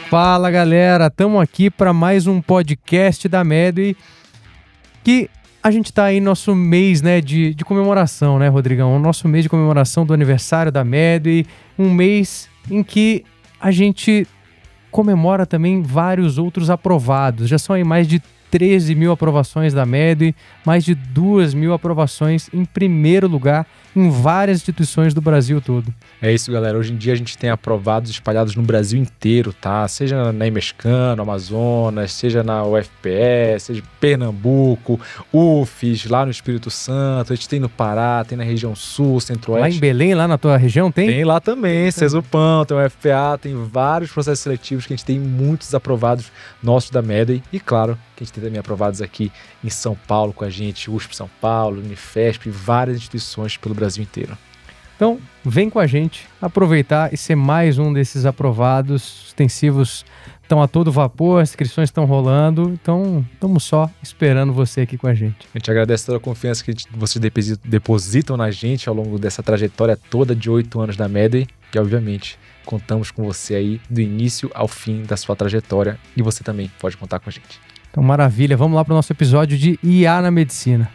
Fala galera, estamos aqui para mais um podcast da Medway, que a gente está aí nosso mês, né, de comemoração, né, Rodrigão? O nosso mês de comemoração do aniversário da Medway, um mês em que a gente comemora também vários outros aprovados. Já são aí mais de 13 mil aprovações da Medway, mais de 2 mil aprovações em primeiro lugar em várias instituições do Brasil todo. É isso, galera. Hoje em dia a gente tem aprovados espalhados no Brasil inteiro, tá? Seja na Emescano, Amazonas, seja na UFPE, seja Pernambuco, UFES, lá no Espírito Santo, a gente tem no Pará, tem na região sul, centro-oeste. Lá em Belém, lá na tua região, tem? Tem lá também, Cesupão, tem o UFPA, tem vários processos seletivos que a gente tem muitos aprovados nossos da Medway e, claro, que a gente tem também aprovados aqui em São Paulo com a gente, USP São Paulo, Unifesp, várias instituições pelo Brasil inteiro. Então, vem com a gente aproveitar e ser mais um desses aprovados. Os extensivos estão a todo vapor, as inscrições estão rolando, então estamos só esperando você aqui com a gente. A gente agradece toda a confiança que vocês depositam na gente ao longo dessa trajetória toda de 8 anos da Medway, que obviamente contamos com você aí do início ao fim da sua trajetória e você também pode contar com a gente. Então, maravilha. Vamos lá para o nosso episódio de IA na Medicina.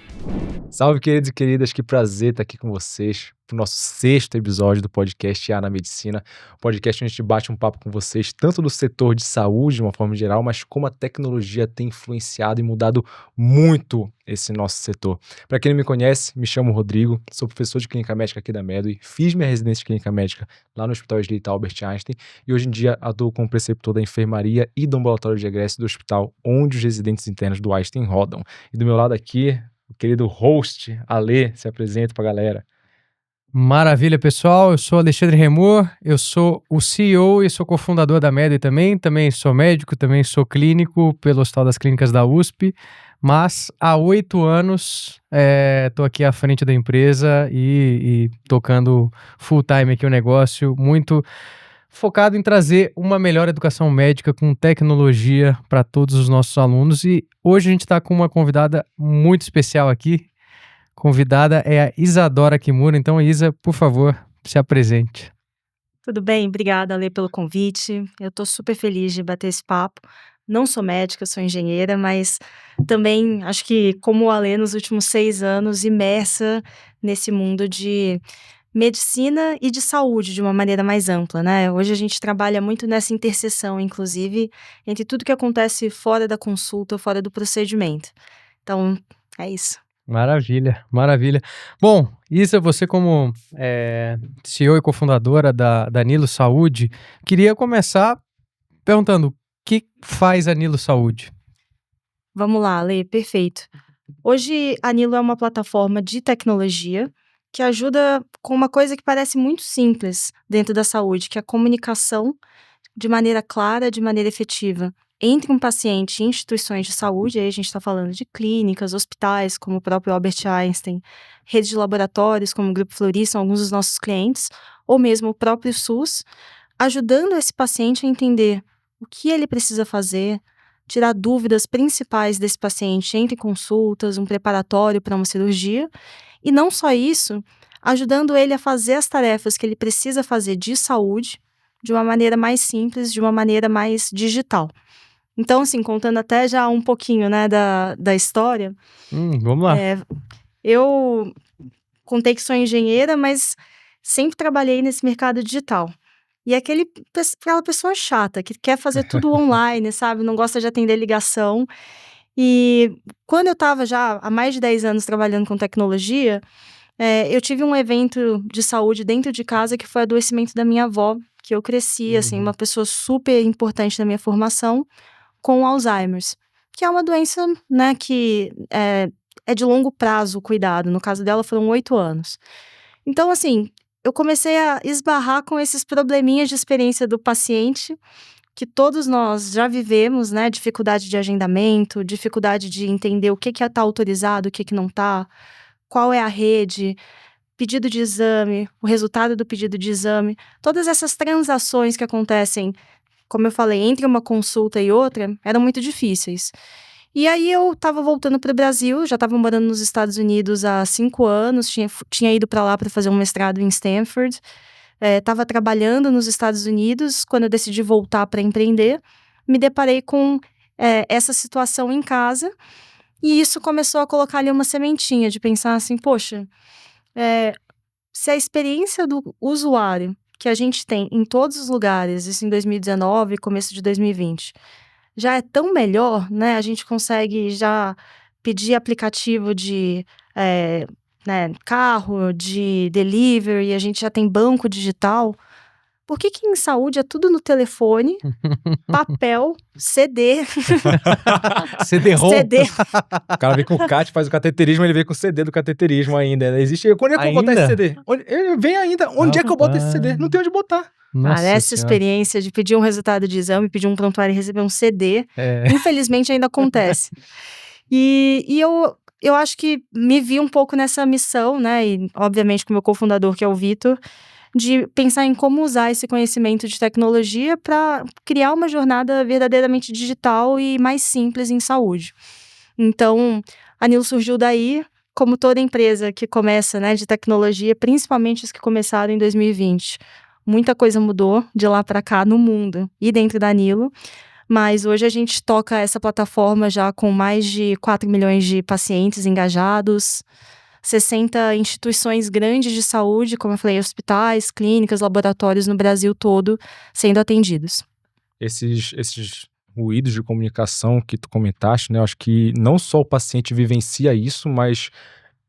Salve, queridos e queridas. Que prazer estar aqui com vocês para o nosso 6º episódio do podcast IA na Medicina. Podcast onde a gente bate um papo com vocês, tanto do setor de saúde, de uma forma geral, mas como a tecnologia tem influenciado e mudado muito esse nosso setor. Para quem não me conhece, me chamo Rodrigo, sou professor de Clínica Médica aqui da Medway, fiz minha residência de Clínica Médica lá no Hospital Israelita Albert Einstein e hoje em dia atuo como preceptor da enfermaria e do ambulatório de egresso do hospital onde os residentes internos do Einstein rodam. E do meu lado aqui, o querido host, Alê, se apresenta pra galera. Maravilha, pessoal. Eu sou Alexandre Remor, eu sou o CEO e sou cofundador da Medway também sou médico, também sou clínico pelo Hospital das Clínicas da USP, mas há 8 anos estou aqui à frente da empresa e tocando full time aqui o negócio, muito focado em trazer uma melhor educação médica com tecnologia para todos os nossos alunos. E hoje a gente está com uma convidada muito especial aqui. Convidada é a Isadora Kimura. Então, Isa, por favor, se apresente. Tudo bem? Obrigada, Alê, pelo convite. Eu estou super feliz de bater esse papo. Não sou médica, sou engenheira, mas também acho que, como o Alê, nos últimos 6 anos, imersa nesse mundo de medicina e de saúde de uma maneira mais ampla, né? Hoje a gente trabalha muito nessa interseção, inclusive, entre tudo que acontece fora da consulta, fora do procedimento. Então, é isso. Maravilha, maravilha. Bom, Isa, você como CEO e cofundadora da Nilo Saúde, queria começar perguntando o que faz a Nilo Saúde? Vamos lá, Lê, perfeito. Hoje a Nilo é uma plataforma de tecnologia que ajuda com uma coisa que parece muito simples dentro da saúde, que é a comunicação de maneira clara, de maneira efetiva, entre um paciente e instituições de saúde. Aí a gente está falando de clínicas, hospitais, como o próprio Albert Einstein, redes de laboratórios, como o Grupo Fleury, são alguns dos nossos clientes, ou mesmo o próprio SUS, ajudando esse paciente a entender o que ele precisa fazer, tirar dúvidas principais desse paciente entre consultas, um preparatório para uma cirurgia, e não só isso, ajudando ele a fazer as tarefas que ele precisa fazer de saúde de uma maneira mais simples, de uma maneira mais digital. Então, assim, contando até já um pouquinho, né, da história. Vamos lá. Eu contei que sou engenheira, mas sempre trabalhei nesse mercado digital. E aquela pessoa chata, que quer fazer tudo online, sabe? Não gosta de atender ligação. E quando eu estava já há mais de 10 anos trabalhando com tecnologia, eu tive um evento de saúde dentro de casa que foi o adoecimento da minha avó, que eu cresci, assim, uma pessoa super importante na minha formação, com Alzheimer's, que é uma doença, né, que é de longo prazo o cuidado. No caso dela, foram 8 anos. Então, assim, eu comecei a esbarrar com esses probleminhas de experiência do paciente, que todos nós já vivemos, né? Dificuldade de agendamento, dificuldade de entender o que está autorizado, o que não está, qual é a rede, pedido de exame, o resultado do pedido de exame. Todas essas transações que acontecem, como eu falei, entre uma consulta e outra, eram muito difíceis. E aí eu estava voltando para o Brasil, já estava morando nos Estados Unidos há 5 anos, tinha ido para lá para fazer um mestrado em Stanford. estava trabalhando nos Estados Unidos, quando eu decidi voltar para empreender, me deparei com essa situação em casa, e isso começou a colocar ali uma sementinha de pensar assim, poxa, se a experiência do usuário que a gente tem em todos os lugares, isso em 2019, começo de 2020, já é tão melhor, né? A gente consegue já pedir aplicativo de carro, de delivery, a gente já tem banco digital. Por que em saúde é tudo no telefone, papel, CD, CD-ROM. CD? O cara vem com o CAT, faz o cateterismo, ele vem com o CD do cateterismo ainda. Existe. Quando é que eu vou botar esse CD? Ele vem ainda. Onde é que eu boto esse CD? Não tem onde botar. Nossa Essa Senhora. experiência de pedir um resultado de exame, pedir um prontuário e receber um CD, infelizmente ainda acontece. E eu acho que me vi um pouco nessa missão, né? E obviamente com o meu cofundador, que é o Vitor, de pensar em como usar esse conhecimento de tecnologia para criar uma jornada verdadeiramente digital e mais simples em saúde. Então, a Nilo surgiu daí, como toda empresa que começa, né, de tecnologia, principalmente as que começaram em 2020. Muita coisa mudou de lá para cá no mundo e dentro da Nilo, mas hoje a gente toca essa plataforma já com mais de 4 milhões de pacientes engajados, 60 instituições grandes de saúde, como eu falei, hospitais, clínicas, laboratórios no Brasil todo sendo atendidos. Esses ruídos de comunicação que tu comentaste, né? Eu acho que não só o paciente vivencia isso, mas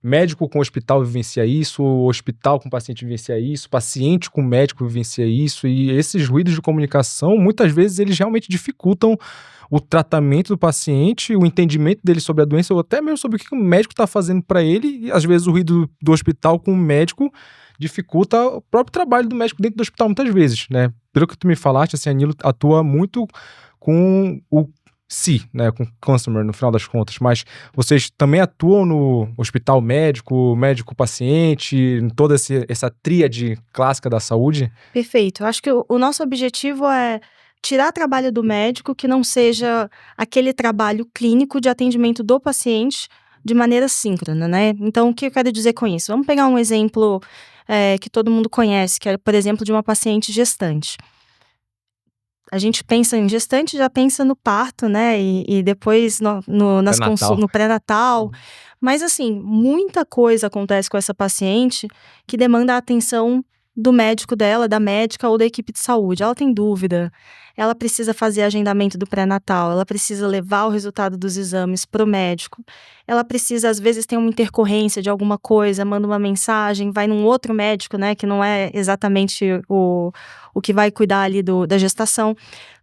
médico com hospital vivencia isso, o hospital com paciente vivencia isso, paciente com médico vivencia isso, e esses ruídos de comunicação, muitas vezes, eles realmente dificultam o tratamento do paciente, o entendimento dele sobre a doença, ou até mesmo sobre o que o médico está fazendo para ele, e às vezes o ruído do hospital com o médico dificulta o próprio trabalho do médico dentro do hospital, muitas vezes, né? Pelo que tu me falaste, assim, a Nilo atua muito com o né, com customer no final das contas, mas vocês também atuam no hospital médico, médico-paciente, em toda essa tríade clássica da saúde? Perfeito. Acho que o nosso objetivo é tirar trabalho do médico que não seja aquele trabalho clínico de atendimento do paciente de maneira síncrona, né? Então, o que eu quero dizer com isso? Vamos pegar um exemplo que todo mundo conhece, que é, por exemplo, de uma paciente gestante. A gente pensa em gestante, já pensa no parto, né? E depois no pré-natal. Mas, assim, muita coisa acontece com essa paciente que demanda a atenção do médico dela, da médica ou da equipe de saúde. Ela tem dúvida, ela precisa fazer agendamento do pré-natal, ela precisa levar o resultado dos exames para o médico, ela precisa, às vezes, tem uma intercorrência de alguma coisa, manda uma mensagem, vai num outro médico, né, que não é exatamente o que vai cuidar ali da gestação.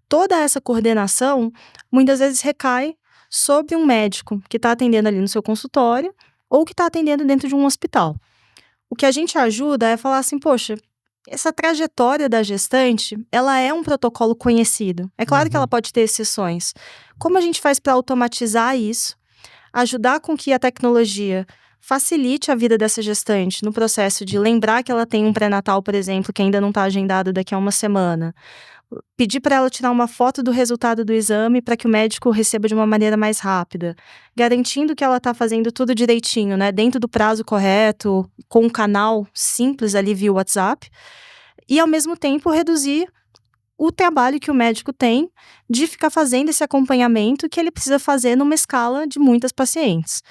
Toda essa coordenação, muitas vezes, recai sobre um médico que está atendendo ali no seu consultório ou que está atendendo dentro de um hospital. O que a gente ajuda é falar assim, poxa, essa trajetória da gestante, ela é um protocolo conhecido. É claro que ela pode ter exceções. Como a gente faz para automatizar isso, ajudar com que a tecnologia facilite a vida dessa gestante no processo de lembrar que ela tem um pré-natal, por exemplo, que ainda não está agendado daqui a uma semana. Pedir para ela tirar uma foto do resultado do exame para que o médico receba de uma maneira mais rápida, garantindo que ela está fazendo tudo direitinho, né, dentro do prazo correto, com um canal simples ali via WhatsApp, e ao mesmo tempo reduzir o trabalho que o médico tem de ficar fazendo esse acompanhamento que ele precisa fazer numa escala de muitas pacientes.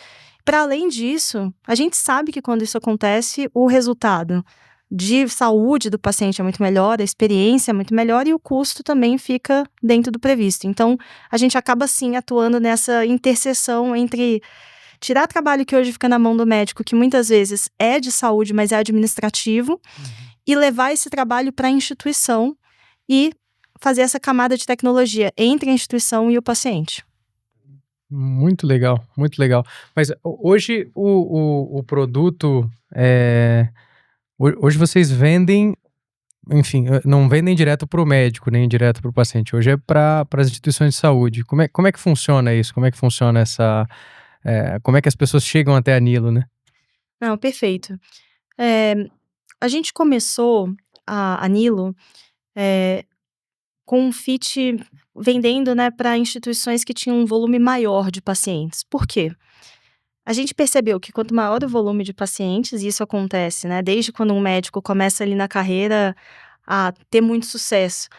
Para além disso, a gente sabe que quando isso acontece, o resultado de saúde do paciente é muito melhor, a experiência é muito melhor e o custo também fica dentro do previsto. Então, a gente acaba, sim, atuando nessa interseção entre tirar trabalho que hoje fica na mão do médico, que muitas vezes é de saúde, mas é administrativo, e levar esse trabalho para a instituição e fazer essa camada de tecnologia entre a instituição e o paciente. Muito legal, muito legal. Mas hoje o produto... Hoje vocês vendem, enfim, não vendem direto para o médico, nem direto para o paciente. Hoje é para as instituições de saúde. Como é que funciona isso? Como é que funciona como é que as pessoas chegam até a Nilo, né? Não, perfeito. A gente começou a Nilo com um fit vendendo, né, para instituições que tinham um volume maior de pacientes. Por quê? A gente percebeu que quanto maior o volume de pacientes, e isso acontece, né? Desde quando um médico começa ali na carreira a ter muito sucesso.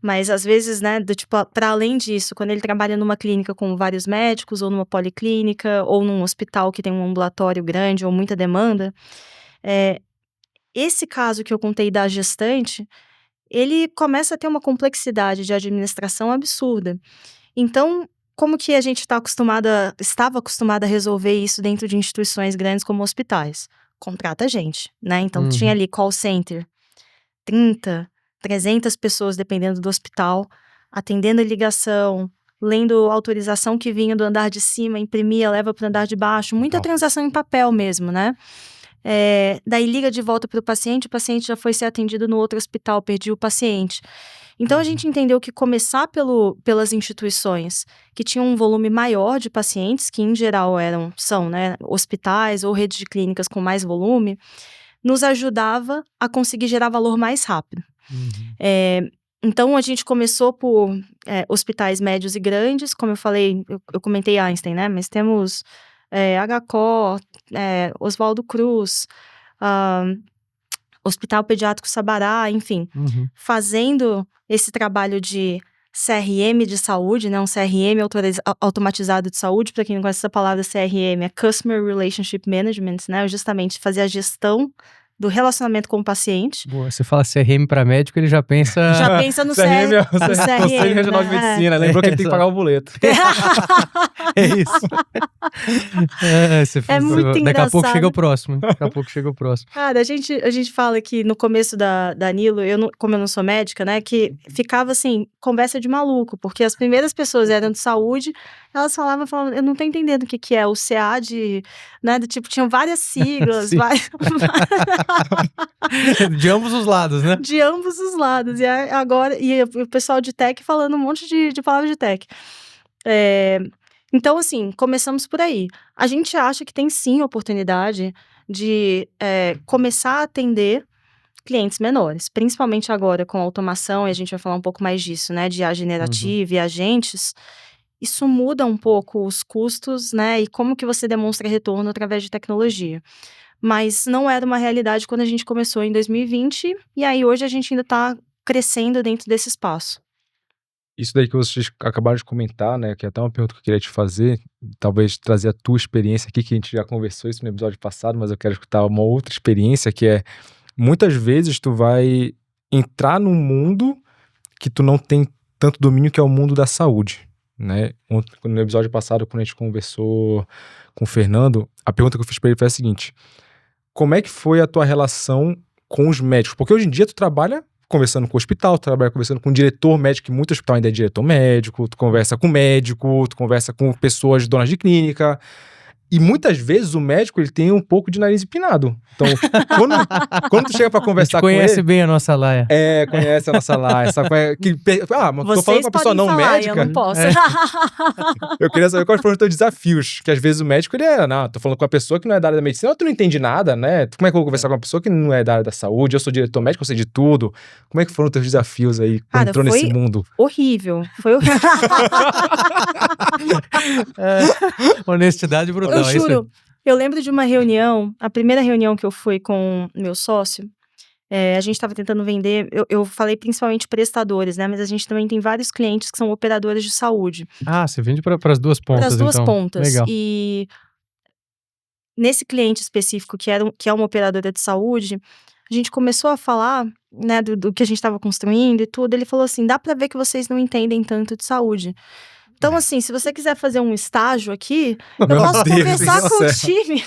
Mas às vezes, né, para além disso, quando ele trabalha numa clínica com vários médicos, ou numa policlínica, ou num hospital que tem um ambulatório grande ou muita demanda, esse caso que eu contei da gestante, ele começa a ter uma complexidade de administração absurda. Então, como que a gente estava acostumada a resolver isso dentro de instituições grandes como hospitais? Contrata gente, né? Então, tinha ali call center, 30, 300 pessoas, dependendo do hospital, atendendo a ligação, lendo autorização que vinha do andar de cima, imprimia, leva para o andar de baixo, muita transação em papel mesmo, né? Daí liga de volta para o paciente já foi ser atendido no outro hospital, perdi o paciente. Então, a gente entendeu que começar pelas instituições que tinham um volume maior de pacientes, que em geral são, né, hospitais ou redes de clínicas com mais volume, nos ajudava a conseguir gerar valor mais rápido. Então, a gente começou por hospitais médios e grandes, como eu falei, eu comentei Einstein, né? Mas temos HCO, Oswaldo Cruz, Hospital Pediátrico Sabará, enfim, fazendo esse trabalho de CRM de saúde, né? Um CRM automatizado de saúde. Para quem não conhece essa palavra, CRM é Customer Relationship Management, né? Justamente fazer a gestão do relacionamento com o paciente. Boa, você fala CRM para médico, ele já pensa no CRM, no Conselho Regional de Medicina. Lembrou que ele tem que pagar o boleto. É isso. Muito Daqui a pouco engraçado. chega o próximo. Cara, a gente fala que no começo da Nilo, como eu não sou médica, né, que ficava assim, conversa de maluco, porque as primeiras pessoas eram de saúde, elas falavam, eu não tô entendendo o que é o CA né, tinham várias siglas, de ambos os lados, né? De ambos os lados. E agora, o pessoal de tech falando um monte de palavras de tech. Então, assim, começamos por aí. A gente acha que tem sim oportunidade de começar a atender clientes menores, principalmente agora com automação, e a gente vai falar um pouco mais disso, né, de IA generativa e agentes. Isso muda um pouco os custos, né, e como que você demonstra retorno através de tecnologia. Mas não era uma realidade quando a gente começou em 2020, e aí hoje a gente ainda está crescendo dentro desse espaço. Isso daí que vocês acabaram de comentar, né, que é até uma pergunta que eu queria te fazer, talvez trazer a tua experiência aqui, que a gente já conversou isso no episódio passado, mas eu quero escutar uma outra experiência, que é, muitas vezes tu vai entrar num mundo que tu não tem tanto domínio, que é o mundo da saúde, né? No episódio passado, quando a gente conversou com o Fernando, a pergunta que eu fiz pra ele foi a seguinte: como é que foi a tua relação com os médicos? Porque hoje em dia tu trabalha conversando com o hospital, tu trabalha conversando com o diretor médico, que muito hospital ainda é diretor médico, tu conversa com médico, tu conversa com pessoas donas de clínica, e muitas vezes o médico, ele tem um pouco de nariz empinado. Então, quando tu chega pra conversar com ele... conhece bem a nossa Laia. Conhece a nossa Laia. Mas tô falando com uma pessoa não médica. Eu não posso. Eu queria saber quais foram os teus desafios, que às vezes o médico, tô falando com uma pessoa que não é da área da medicina, tu não entende nada, né? Como é que eu vou conversar com uma pessoa que não é da área da saúde? Eu sou diretor médico, eu sei de tudo. Como é que foram os teus desafios aí, quando entrou nesse mundo? Horrível. Foi horrível. Honestidade brutal. Eu juro, eu lembro de uma reunião, a primeira reunião que eu fui com meu sócio, a gente estava tentando vender, eu falei principalmente prestadores, né? Mas a gente também tem vários clientes que são operadores de saúde. Ah, você vende para as duas pontas, Para as duas então. pontas. Legal. E nesse cliente específico, que é uma operadora de saúde, a gente começou a falar, né, do que a gente estava construindo e tudo. Ele falou assim, dá para ver que vocês não entendem tanto de saúde. Então, assim, se você quiser fazer um estágio aqui, eu posso conversar com o time.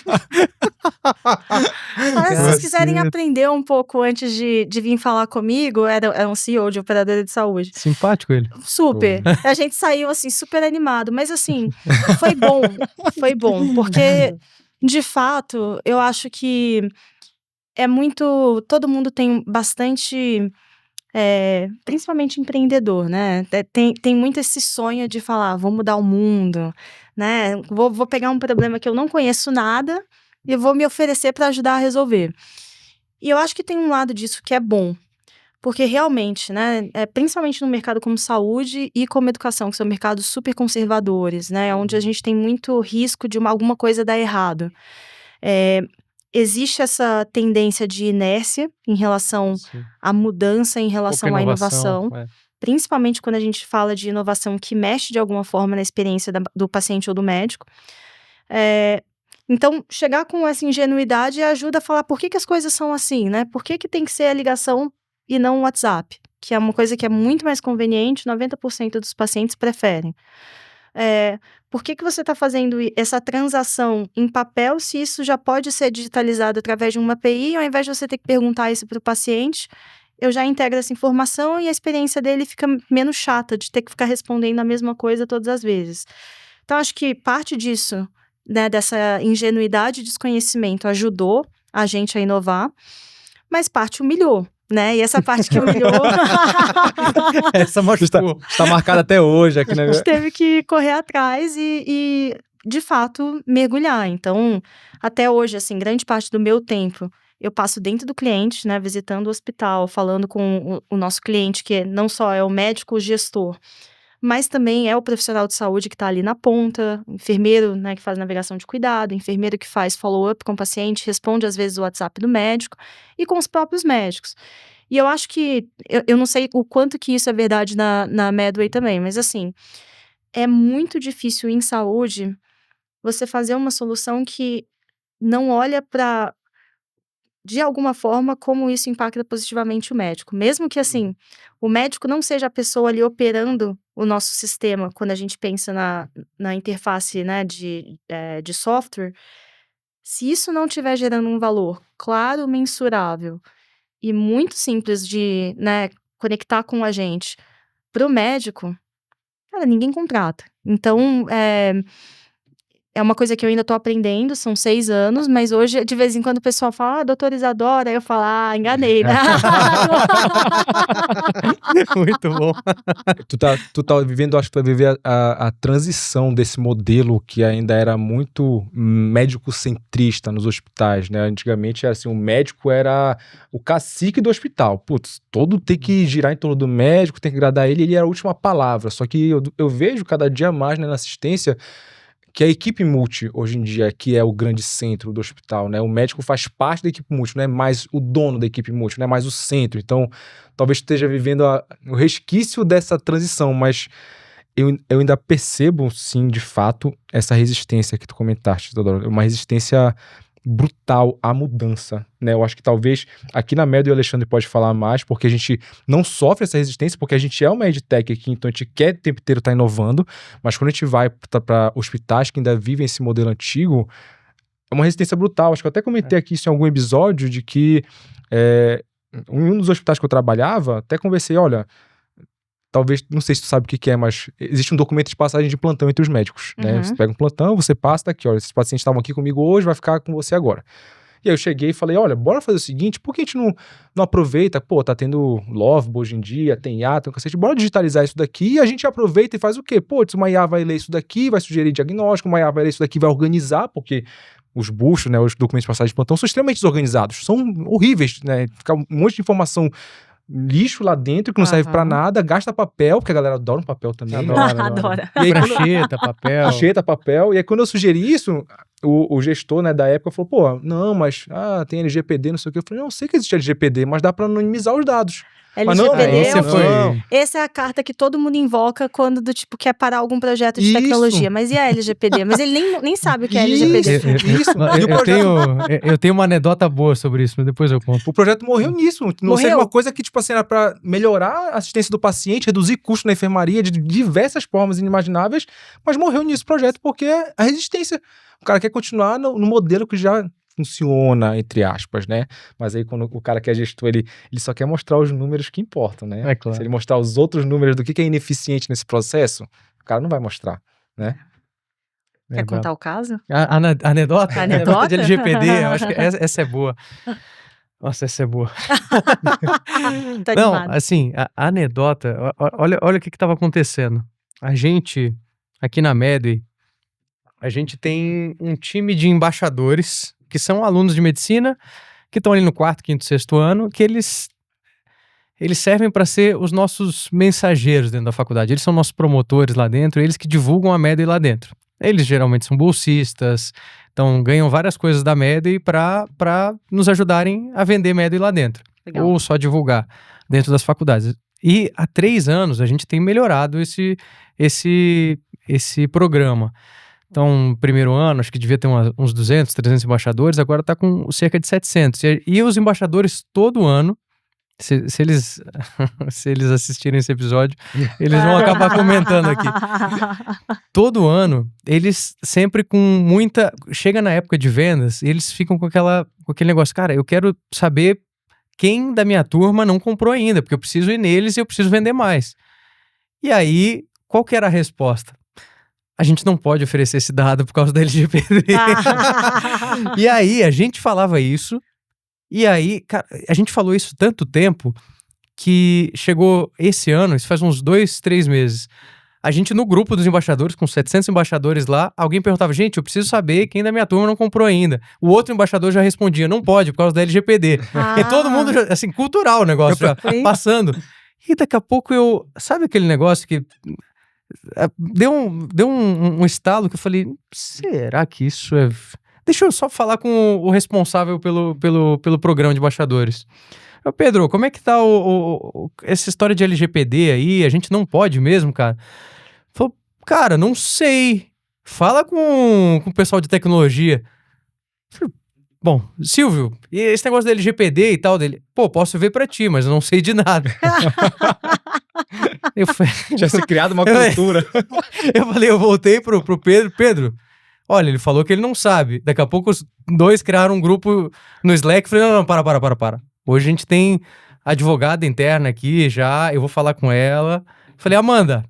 Mas se vocês quiserem aprender um pouco antes de vir falar comigo, era um CEO de operadora de saúde. Simpático ele. Super. A gente saiu, assim, super animado. Mas, assim, foi bom. Porque, de fato, eu acho que todo mundo tem bastante... principalmente empreendedor, né? Tem muito esse sonho de falar, vou mudar o mundo, né? Vou pegar um problema que eu não conheço nada e vou me oferecer para ajudar a resolver. E eu acho que tem um lado disso que é bom, Porque realmente, né, principalmente no mercado como saúde e como educação, que são mercados super conservadores, né, onde a gente tem muito risco de alguma coisa dar errado. Existe essa tendência de inércia em relação Sim. à mudança, em relação à inovação. é. Principalmente quando a gente fala de inovação que mexe de alguma forma na experiência do paciente ou do médico. Então, chegar com essa ingenuidade ajuda a falar por que as coisas são assim, né? Por que tem que ser a ligação e não o WhatsApp? Que é uma coisa que é muito mais conveniente, 90% dos pacientes preferem. Por que você está fazendo essa transação em papel se isso já pode ser digitalizado através de uma API, ao invés de você ter que perguntar isso para o paciente, eu já integro essa informação e a experiência dele fica menos chata de ter que ficar respondendo a mesma coisa todas as vezes. Então, acho que parte disso, né, dessa ingenuidade e desconhecimento ajudou a gente a inovar, mas parte humilhou, né? E essa parte que humilhou... Essa machucou. Está marcada até hoje aqui, né? A gente teve que correr atrás e, de fato, mergulhar. Então, até hoje, assim, grande parte do meu tempo eu passo dentro do cliente, né, visitando o hospital, falando com o nosso cliente, que não só é o médico, o gestor, mas também é o profissional de saúde que está ali na ponta, enfermeiro, né, que faz navegação de cuidado, enfermeiro que faz follow-up com o paciente, responde às vezes o WhatsApp do médico e com os próprios médicos. E eu acho que, eu não sei o quanto que isso é verdade na Medway também, mas assim, é muito difícil em saúde você fazer uma solução que não olha para, de alguma forma, como isso impacta positivamente o médico. Mesmo que, assim, o médico não seja a pessoa ali operando o nosso sistema, quando a gente pensa na interface, né, de software, se isso não estiver gerando um valor claro, mensurável e muito simples de, né, conectar com a gente para o médico, cara, ninguém contrata. Então, é uma coisa que eu ainda tô aprendendo, são 6 anos, mas hoje, de vez em quando, o pessoal fala, doutora Isadora, aí eu falo, enganei, né? Muito bom. Tu tá vivendo, acho que tu vai viver a transição desse modelo que ainda era muito médico-centrista nos hospitais, né? Antigamente, assim, o médico era o cacique do hospital. Putz, todo tem que girar em torno do médico, tem que agradar ele era a última palavra. Só que eu vejo cada dia mais, né, na assistência, que a equipe multi, hoje em dia, que é o grande centro do hospital, né? O médico faz parte da equipe multi, não é mais o dono da equipe multi, não é mais o centro. Então, talvez esteja vivendo o resquício dessa transição, mas eu ainda percebo, sim, de fato, essa resistência que tu comentaste, Teodoro. Uma resistência brutal à mudança, né? Eu acho que talvez aqui na Medway o Alexandre pode falar mais, porque a gente não sofre essa resistência, porque a gente é uma edtech aqui, então a gente quer o tempo inteiro estar inovando, mas quando a gente vai para hospitais que ainda vivem esse modelo antigo, é uma resistência brutal. Acho que eu até comentei aqui isso em algum episódio, de que um dos hospitais que eu trabalhava, até conversei, olha, talvez, não sei se tu sabe o que é, mas existe um documento de passagem de plantão entre os médicos, né? Uhum. Você pega um plantão, você passa, tá aqui, olha, esses pacientes estavam aqui comigo hoje, vai ficar com você agora. E aí eu cheguei e falei, olha, bora fazer o seguinte, por que a gente não aproveita, pô, tá tendo Lovebook hoje em dia, tem IA, tem um cacete, bora digitalizar isso daqui e a gente aproveita e faz o quê? Pô, uma IA vai ler isso daqui, vai sugerir diagnóstico, uma IA vai ler isso daqui, vai organizar, porque os buchos, né, os documentos de passagem de plantão são extremamente desorganizados, são horríveis, né, fica um monte de informação lixo lá dentro que não serve pra nada, gasta papel, porque a galera adora um papel também. Adora. E aí, Prancheta, papel. Prancheta, papel. E aí, quando eu sugeri isso, o gestor, né, da época falou, pô, não, mas tem LGPD, não sei o que. Eu falei, não, eu sei que existe LGPD, mas dá pra anonimizar os dados. LGPD Não. Essa é a carta que todo mundo invoca quando do tipo quer parar algum projeto de Isso. tecnologia. Mas e a LGPD? Mas ele nem sabe o que é LGPD. Isso. E o Eu tenho uma anedota boa sobre isso, mas depois eu conto. O projeto morreu nisso. Não seria uma coisa que, tipo assim, era pra melhorar a assistência do paciente, reduzir custos na enfermaria de diversas formas inimagináveis, mas morreu nisso o projeto porque a resistência. O cara quer continuar no modelo que já funciona, entre aspas, né? Mas aí quando o cara que é gestor, ele só quer mostrar os números que importam, né? É claro. Se ele mostrar os outros números do que é ineficiente nesse processo, o cara não vai mostrar, né? Quer contar o caso? Anedota? Anedota de LGPD, eu acho que essa é boa. Nossa, essa é boa. Não, assim, a anedota, olha o que estava acontecendo. A gente, aqui na Medway, a gente tem um time de embaixadores que são alunos de medicina, que estão ali no 4º, 5º, 6º ano, que eles eles servem para ser os nossos mensageiros dentro da faculdade. Eles são nossos promotores lá dentro, eles que divulgam a MEDI lá dentro. Eles geralmente são bolsistas, então ganham várias coisas da MEDI para nos ajudarem a vender MEDI lá dentro. Legal. Ou só divulgar dentro das faculdades. E há 3 anos a gente tem melhorado esse programa. Então, no primeiro ano, acho que devia ter uns 200, 300 embaixadores, agora está com cerca de 700. E os embaixadores, todo ano, se eles, se eles assistirem esse episódio, eles vão acabar comentando aqui. Todo ano, eles sempre com muita... Chega na época de vendas, e eles ficam com aquele negócio, cara, eu quero saber quem da minha turma não comprou ainda, porque eu preciso ir neles e eu preciso vender mais. E aí, qual que era a resposta? A gente não pode oferecer esse dado por causa da LGPD. E aí, a gente falava isso, e aí, cara, a gente falou isso tanto tempo que chegou esse ano, isso faz uns 2, 3 meses, a gente no grupo dos embaixadores, com 700 embaixadores lá, alguém perguntava, gente, eu preciso saber quem da minha turma não comprou ainda. O outro embaixador já respondia, não pode, por causa da LGPD. E todo mundo, já, assim, cultural o negócio, já passando. E daqui a pouco sabe aquele negócio que... Deu um estalo que eu falei, será que isso é... Deixa eu só falar com o responsável pelo programa de embaixadores. Pedro, como é que tá essa história de LGPD aí? A gente não pode mesmo, cara? Falou, cara, não sei. Fala com o pessoal de tecnologia. Falei, bom, Silvio, e esse negócio da LGPD e tal dele? Pô, posso ver pra ti, mas eu não sei de nada. Tinha se criado uma cultura. Eu voltei pro Pedro. Pedro, olha, ele falou que ele não sabe. Daqui a pouco os 2 criaram um grupo no Slack. Falei, não, para. Hoje a gente tem advogada interna aqui já, eu vou falar com ela. Falei, Amanda,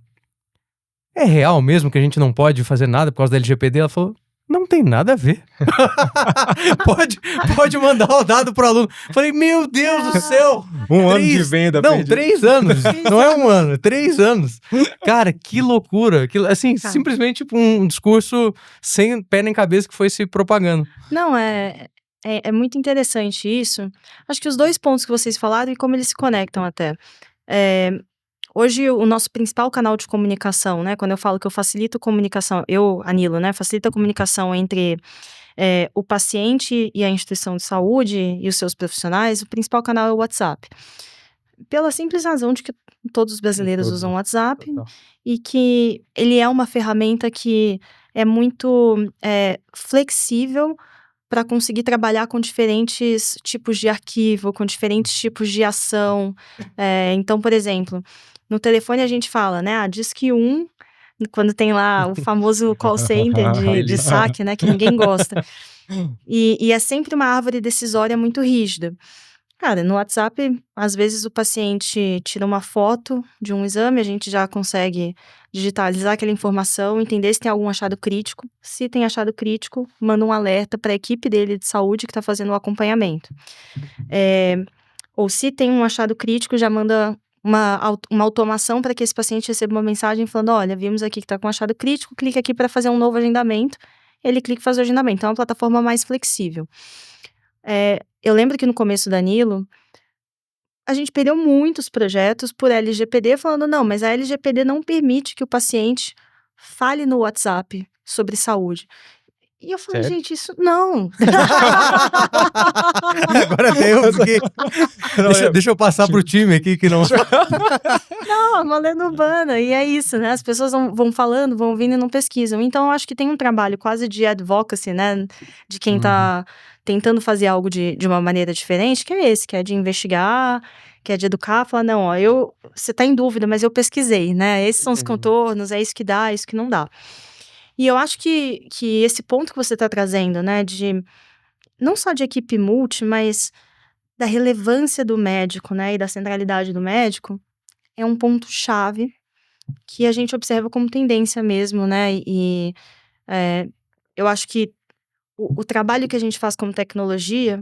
é real mesmo que a gente não pode fazer nada por causa da LGPD? Ela falou, não tem nada a ver. pode mandar o dado pro aluno. Falei, meu Deus do céu. 1 ano de venda. Não, 3 anos. Não é 1 ano, 3 anos. Cara, que loucura. Assim, simplesmente tipo, um discurso sem pé nem cabeça que foi se propagando. Não, é muito interessante isso. Acho que os 2 pontos que vocês falaram e como eles se conectam até. Hoje, o nosso principal canal de comunicação, né? Quando eu falo que eu facilito a comunicação, Anilo, né? Facilito a comunicação entre o paciente e a instituição de saúde e os seus profissionais, o principal canal é o WhatsApp. Pela simples razão de que todos os brasileiros usam o WhatsApp e que ele é uma ferramenta que é muito flexível para conseguir trabalhar com diferentes tipos de arquivo, com diferentes tipos de ação. Então, por exemplo, no telefone a gente fala, né? Diz que quando tem lá o famoso call center de saque, né? Que ninguém gosta. E é sempre uma árvore decisória muito rígida. Cara, no WhatsApp, às vezes o paciente tira uma foto de um exame, a gente já consegue digitalizar aquela informação, entender se tem algum achado crítico. Se tem achado crítico, manda um alerta para a equipe dele de saúde que está fazendo o acompanhamento. Ou se tem um achado crítico, já manda uma automação para que esse paciente receba uma mensagem falando, olha, vimos aqui que está com achado crítico, clique aqui para fazer um novo agendamento. Ele clica e faz o agendamento. Então, é uma plataforma mais flexível. Eu lembro que no começo da Nilo, a gente perdeu muitos projetos por LGPD, falando, não, mas a LGPD não permite que o paciente fale no WhatsApp sobre saúde. E eu falei, Sério? gente, isso não. Agora até eu fiquei... Deixa eu passar pro time aqui que não... Não, é uma lenda urbana. E é isso, né? As pessoas vão falando, vão ouvindo e não pesquisam. Então, eu acho que tem um trabalho quase de advocacy, né? De quem tá tentando fazer algo de uma maneira diferente, que é esse, que é de investigar, que é de educar, falar, não, ó, você tá em dúvida, mas eu pesquisei, né? Esses são os contornos, é isso que dá, é isso que não dá. E eu acho que esse ponto que você tá trazendo, né, não só de equipe multi, mas da relevância do médico, né, e da centralidade do médico, é um ponto-chave que a gente observa como tendência mesmo, né, e eu acho que o trabalho que a gente faz como tecnologia,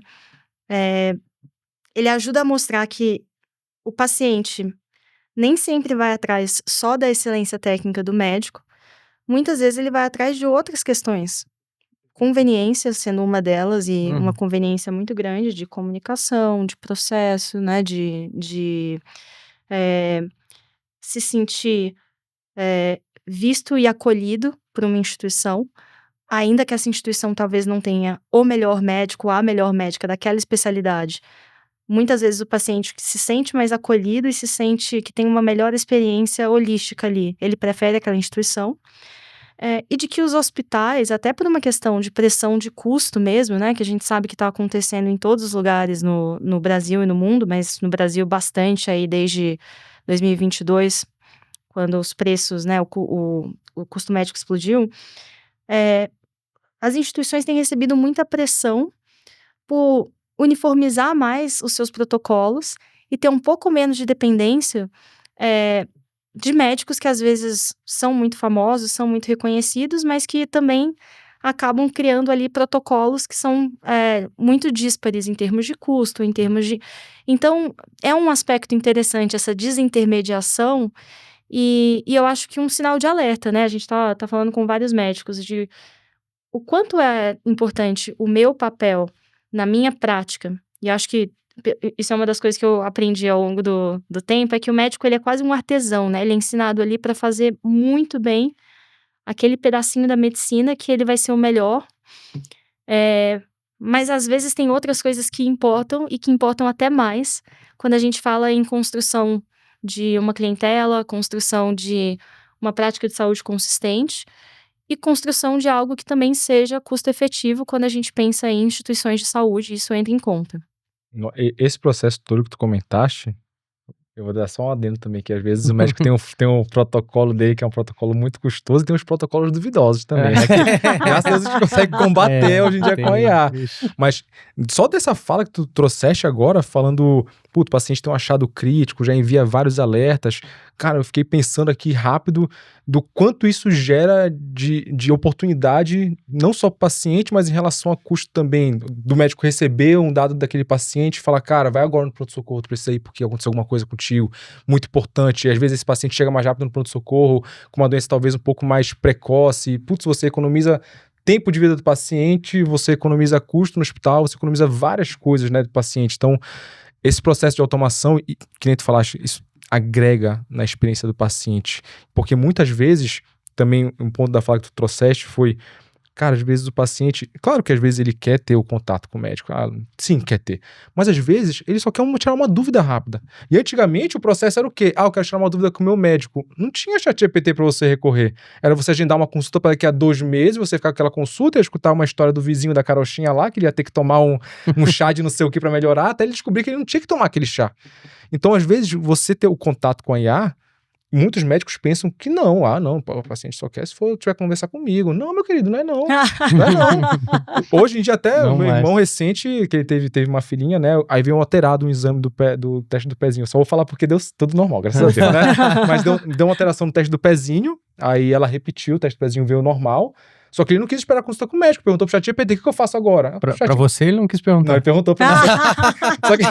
ele ajuda a mostrar que o paciente nem sempre vai atrás só da excelência técnica do médico, muitas vezes ele vai atrás de outras questões, conveniência sendo uma delas, e Uhum. uma conveniência muito grande de comunicação, de processo, né, de se sentir visto e acolhido por uma instituição, ainda que essa instituição talvez não tenha o melhor médico, a melhor médica daquela especialidade. Muitas vezes o paciente que se sente mais acolhido e se sente que tem uma melhor experiência holística ali, ele prefere aquela instituição. E de que os hospitais, até por uma questão de pressão de custo mesmo, né, que a gente sabe que está acontecendo em todos os lugares no Brasil e no mundo, mas no Brasil bastante aí desde 2022, quando os preços, né, o custo médico explodiu, as instituições têm recebido muita pressão por uniformizar mais os seus protocolos e ter um pouco menos de dependência de médicos que às vezes são muito famosos, são muito reconhecidos, mas que também acabam criando ali protocolos que são muito díspares em termos de custo, em termos de... Então, é um aspecto interessante essa desintermediação e eu acho que um sinal de alerta, né? A gente tá falando com vários médicos de o quanto é importante o meu papel na minha prática, e acho que isso é uma das coisas que eu aprendi ao longo do tempo, é que o médico ele é quase um artesão, né? Ele é ensinado ali para fazer muito bem aquele pedacinho da medicina que ele vai ser o melhor, mas às vezes tem outras coisas que importam e que importam até mais quando a gente fala em construção de uma clientela, construção de uma prática de saúde consistente e construção de algo que também seja custo-efetivo quando a gente pensa em instituições de saúde, isso entra em conta. Esse processo todo que tu comentaste, eu vou dar só um adendo também, que às vezes o médico tem um protocolo dele, que é um protocolo muito custoso, e tem uns protocolos duvidosos também, né? Que, graças a Deus a gente consegue combater hoje em dia com a IA. Mas só dessa fala que tu trouxeste agora, falando, o paciente tem um achado crítico, já envia vários alertas. Cara, eu fiquei pensando aqui rápido do quanto isso gera de oportunidade, não só para o paciente, mas em relação a custo também, do médico receber um dado daquele paciente e falar, cara, vai agora no pronto-socorro, tu precisa ir porque aconteceu alguma coisa contigo, muito importante. E às vezes esse paciente chega mais rápido no pronto-socorro, com uma doença talvez um pouco mais precoce. Você economiza tempo de vida do paciente, você economiza custo no hospital, você economiza várias coisas, né, do paciente. Então, esse processo de automação, e que nem tu falaste, isso agrega na experiência do paciente. Porque muitas vezes, também um ponto da fala que tu trouxeste foi, cara, às vezes o paciente, claro que às vezes ele quer ter o contato com o médico, sim, quer ter, mas às vezes ele só quer tirar uma dúvida rápida. E antigamente o processo era o quê? Eu quero tirar uma dúvida com o meu médico. Não tinha ChatGPT para você recorrer. Era você agendar uma consulta para daqui a 2 meses, você ficar com aquela consulta e escutar uma história do vizinho da carochinha lá, que ele ia ter que tomar um chá de não sei o que para melhorar, até ele descobrir que ele não tinha que tomar aquele chá. Então, às vezes, você ter o contato com a IA, muitos médicos pensam que não, não, o paciente só quer se tiver que conversar comigo. Não, meu querido, não é não. Não é não. Hoje em dia até, o meu irmão recente, que ele teve uma filhinha, né, aí veio alterado um exame do teste do pezinho. Só vou falar porque deu tudo normal, graças a Deus, né? Mas deu uma alteração no teste do pezinho, aí ela repetiu, o teste do pezinho veio normal. Só que ele não quis esperar a consulta com o médico, perguntou pro ChatGPT, o que eu faço agora? Pra você ele não quis perguntar. Não, ele perguntou pra mim. Só que,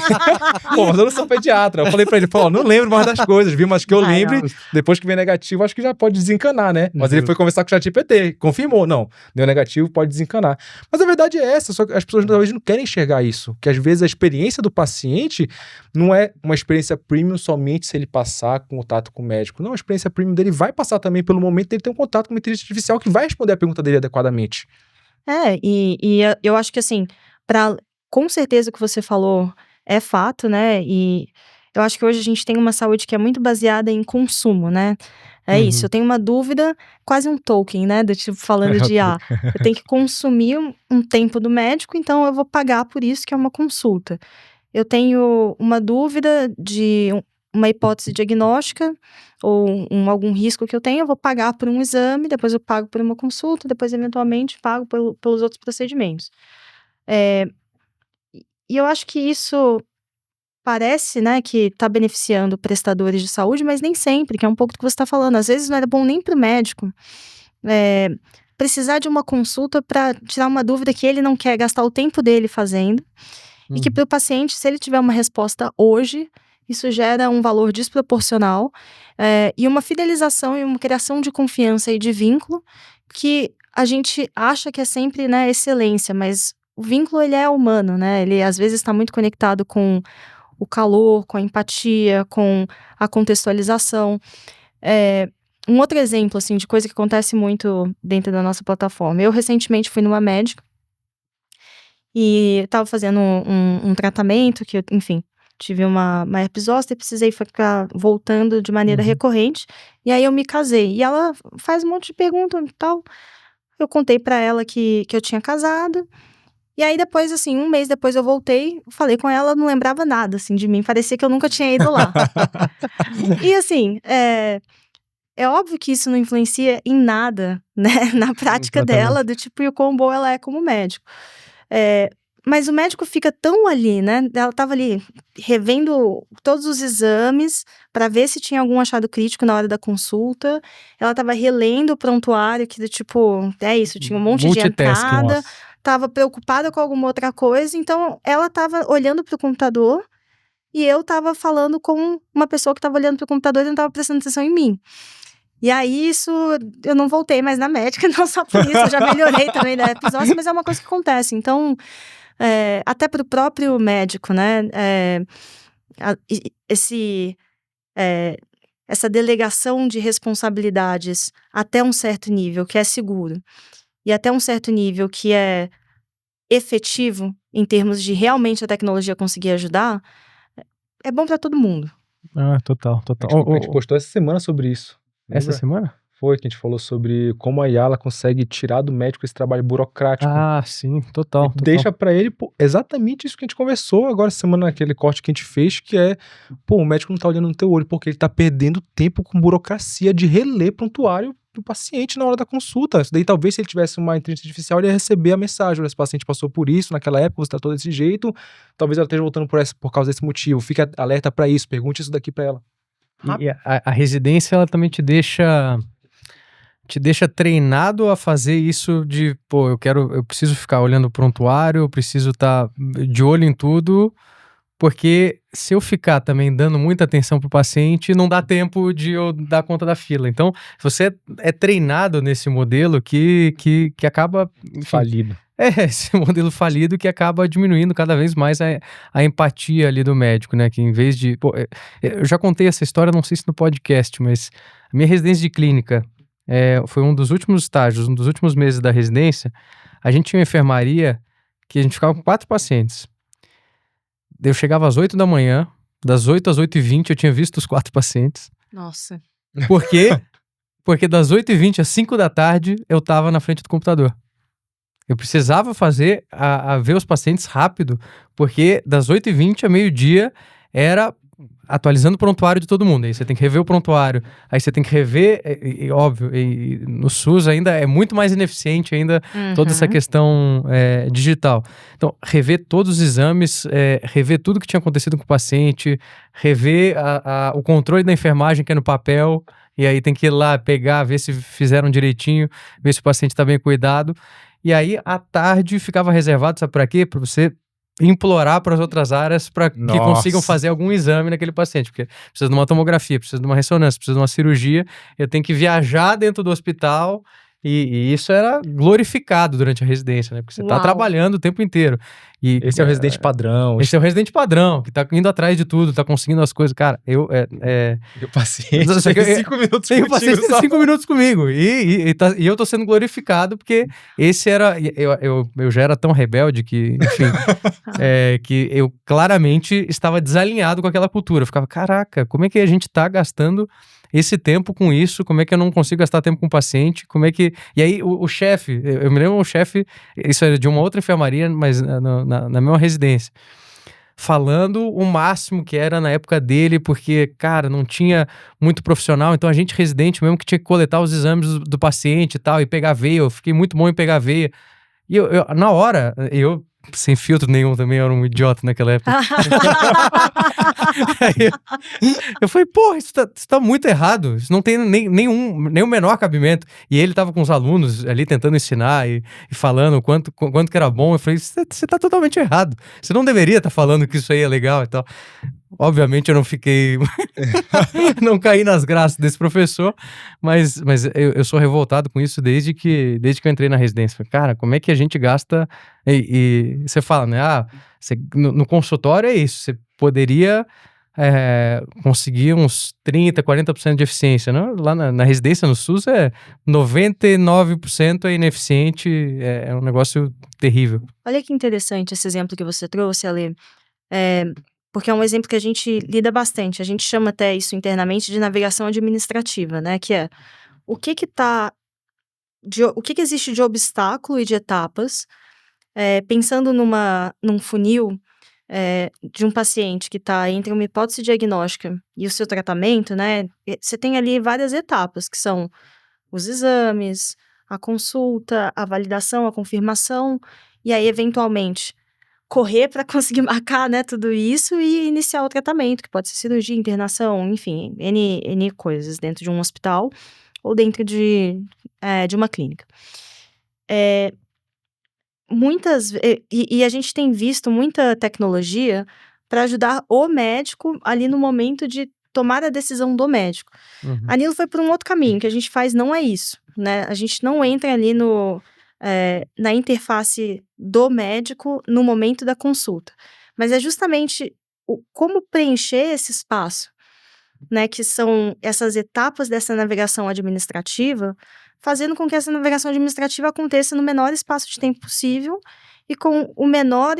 mas eu não sou pediatra. Eu falei pra ele, não lembro mais das coisas, viu? Mas que eu lembre, depois que vem negativo, acho que já pode desencanar, né? Mas ele foi conversar com o ChatGPT, confirmou, não, deu negativo, pode desencanar. Mas a verdade é essa, só que as pessoas talvez não querem enxergar isso, que às vezes a experiência do paciente não é uma experiência premium somente se ele passar contato com o médico. Não, a experiência premium dele vai passar também pelo momento dele ter um contato com uma inteligência artificial que vai responder a pergunta dele adequadamente. E eu acho que assim, com certeza o que você falou é fato, né? E eu acho que hoje a gente tem uma saúde que é muito baseada em consumo, né? Isso, eu tenho uma dúvida, quase um token, né? Tipo, falando de eu tenho que consumir um tempo do médico, então eu vou pagar por isso, que é uma consulta. Eu tenho uma dúvida de uma hipótese diagnóstica ou algum risco que eu tenho, eu vou pagar por um exame, depois eu pago por uma consulta, depois eventualmente pago pelos outros procedimentos. E eu acho que isso parece, né, que está beneficiando prestadores de saúde, mas nem sempre, que é um pouco do que você está falando. Às vezes não é bom nem para o médico precisar de uma consulta para tirar uma dúvida que ele não quer gastar o tempo dele fazendo, e que para o paciente, se ele tiver uma resposta hoje, isso gera um valor desproporcional e uma fidelização e uma criação de confiança e de vínculo que a gente acha que é sempre, né, excelência, mas o vínculo, ele é humano, né? Ele, às vezes, está muito conectado com o calor, com a empatia, com a contextualização. Um outro exemplo, assim, de coisa que acontece muito dentro da nossa plataforma. Eu, recentemente, fui numa médica e estava fazendo um tratamento que, enfim, tive uma herpes zoster e precisei ficar voltando de maneira recorrente. E aí eu me casei. E ela faz um monte de perguntas e tal. Eu contei pra ela que eu tinha casado. E aí depois, assim, um mês depois eu voltei, falei com ela, não lembrava nada, assim, de mim. Parecia que eu nunca tinha ido lá. E, assim, é óbvio que isso não influencia em nada, né, na prática dela, do tipo, e o quão boa ela é como médico. Mas o médico fica tão ali, né? Ela estava ali revendo todos os exames para ver se tinha algum achado crítico na hora da consulta. Ela estava relendo o prontuário, que tipo, isso, tinha um monte de entrada. Estava preocupada com alguma outra coisa. Então, ela estava olhando para o computador e eu estava falando com uma pessoa que estava olhando para o computador e não estava prestando atenção em mim. E aí, isso, eu não voltei mais na médica, não só por isso, eu já melhorei também da episódio, mas é uma coisa que acontece. Então, até para o próprio médico, né, essa delegação de responsabilidades até um certo nível que é seguro e até um certo nível que é efetivo em termos de realmente a tecnologia conseguir ajudar, é bom para todo mundo. Total. A gente postou essa semana sobre isso. Lembra? Essa semana? Foi que a gente falou sobre como a IA consegue tirar do médico esse trabalho burocrático. Ah, sim, total. Deixa pra ele exatamente isso que a gente conversou agora essa semana, naquele corte que a gente fez, que é, o médico não tá olhando no teu olho porque ele tá perdendo tempo com burocracia de reler prontuário do paciente na hora da consulta. Isso daí, talvez, se ele tivesse uma inteligência artificial, ele ia receber a mensagem: esse paciente passou por isso naquela época, você tratou desse jeito, talvez ela esteja voltando por causa desse motivo. Fique alerta pra isso, pergunte isso daqui pra ela. E a residência, ela também te deixa treinado a fazer isso de, eu preciso ficar olhando o prontuário, eu preciso estar de olho em tudo, porque se eu ficar também dando muita atenção pro paciente, não dá tempo de eu dar conta da fila. Então, você é treinado nesse modelo que acaba... Enfim, falido. Esse modelo falido que acaba diminuindo cada vez mais a empatia ali do médico, né? Que em vez de... eu já contei essa história, não sei se no podcast, mas a minha residência de clínica foi um dos últimos estágios, um dos últimos meses da residência. A gente tinha uma enfermaria que a gente ficava com 4 pacientes. Eu chegava às 8 da manhã, das 8 às 8h20 eu tinha visto os 4 pacientes. Nossa. Por quê? Porque das 8h20 às 5 da tarde eu tava na frente do computador. Eu precisava ver os pacientes rápido, porque das 8h20 a meio-dia era atualizando o prontuário de todo mundo. Aí você tem que rever o prontuário, aí você tem que rever, óbvio, no SUS ainda é muito mais ineficiente ainda toda essa questão digital. Então, rever todos os exames, rever tudo que tinha acontecido com o paciente, rever o controle da enfermagem que é no papel, e aí tem que ir lá pegar, ver se fizeram direitinho, ver se o paciente está bem cuidado. E aí, à tarde, ficava reservado, sabe para quê? Para você implorar para as outras áreas para que consigam fazer algum exame naquele paciente, porque precisa de uma tomografia, precisa de uma ressonância, precisa de uma cirurgia, eu tenho que viajar dentro do hospital, e isso era glorificado durante a residência, né? Porque você tá trabalhando o tempo inteiro. E esse é o residente padrão. Esse é o residente padrão, que tá indo atrás de tudo, tá conseguindo as coisas. Cara, E o paciente tem 5 minutos comigo. O paciente tem 5 minutos comigo. E eu tô sendo glorificado, porque esse era... Eu já era tão rebelde que, enfim... que eu claramente estava desalinhado com aquela cultura. Eu ficava, caraca, como é que a gente tá gastando esse tempo com isso? Como é que eu não consigo gastar tempo com o paciente? Como é que... E aí, o chefe... Eu me lembro, o chefe... Isso era de uma outra enfermaria, mas na mesma residência. Falando o máximo que era na época dele, porque, cara, não tinha muito profissional, então a gente residente mesmo que tinha que coletar os exames do paciente e tal, e pegar veia. Eu fiquei muito bom em pegar veia. E na hora, sem filtro nenhum também, eu era um idiota naquela época. Eu falei, porra, isso tá muito errado, isso não tem nem o menor cabimento. E ele tava com os alunos ali tentando ensinar e falando o quanto que era bom. Eu falei, você tá totalmente errado, você não deveria estar falando que isso aí é legal e tal. Obviamente eu não fiquei... não caí nas graças desse professor, mas eu sou revoltado com isso desde que eu entrei na residência. Cara, como é que a gente gasta... E você fala, né? No consultório é isso, você poderia conseguir uns 30%, 40% de eficiência, né? Lá na residência no SUS 99% é ineficiente, é um negócio terrível. Olha que interessante esse exemplo que você trouxe, Ale. Porque é um exemplo que a gente lida bastante. A gente chama até isso internamente de navegação administrativa, né? Que é o que existe de obstáculo e de etapas, pensando num funil de um paciente que está entre uma hipótese diagnóstica e o seu tratamento, né? Você tem ali várias etapas, que são os exames, a consulta, a validação, a confirmação, e aí, eventualmente, correr para conseguir marcar, né, tudo isso e iniciar o tratamento, que pode ser cirurgia, internação, enfim, N coisas dentro de um hospital ou dentro de uma clínica. E a gente tem visto muita tecnologia para ajudar o médico ali no momento de tomar a decisão do médico. Uhum. A Nilo foi por um outro caminho, que a gente faz não é isso, né? A gente não entra ali na interface do médico no momento da consulta, mas é justamente como preencher esse espaço, né? Que são essas etapas dessa navegação administrativa, fazendo com que essa navegação administrativa aconteça no menor espaço de tempo possível e com o menor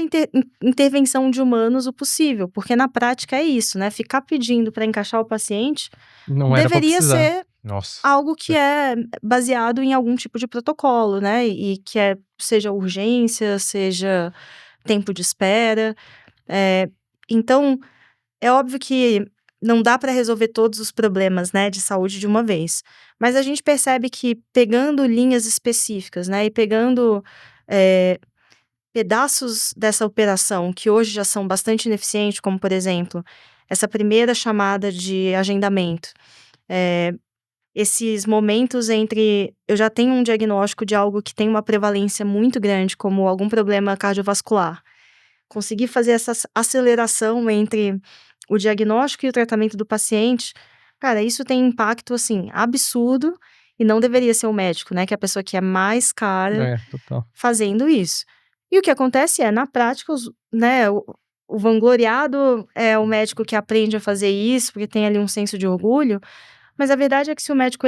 intervenção de humanos o possível, porque na prática é isso, né? Ficar pedindo para encaixar o paciente não deveria ser Nossa. algo que é baseado em algum tipo de protocolo, né? E que seja urgência, seja tempo de espera. Então, é óbvio que não dá para resolver todos os problemas, né, de saúde de uma vez. Mas a gente percebe que pegando linhas específicas, né, e pegando pedaços dessa operação que hoje já são bastante ineficientes, como, por exemplo, essa primeira chamada de agendamento, esses momentos entre eu já tenho um diagnóstico de algo que tem uma prevalência muito grande, como algum problema cardiovascular, conseguir fazer essa aceleração entre o diagnóstico e o tratamento do paciente, cara, isso tem impacto, assim, absurdo, e não deveria ser o médico, né, que é a pessoa que é mais cara total. fazendo isso. E o que acontece na prática, né, o vangloriado é o médico que aprende a fazer isso, porque tem ali um senso de orgulho, mas a verdade é que se o médico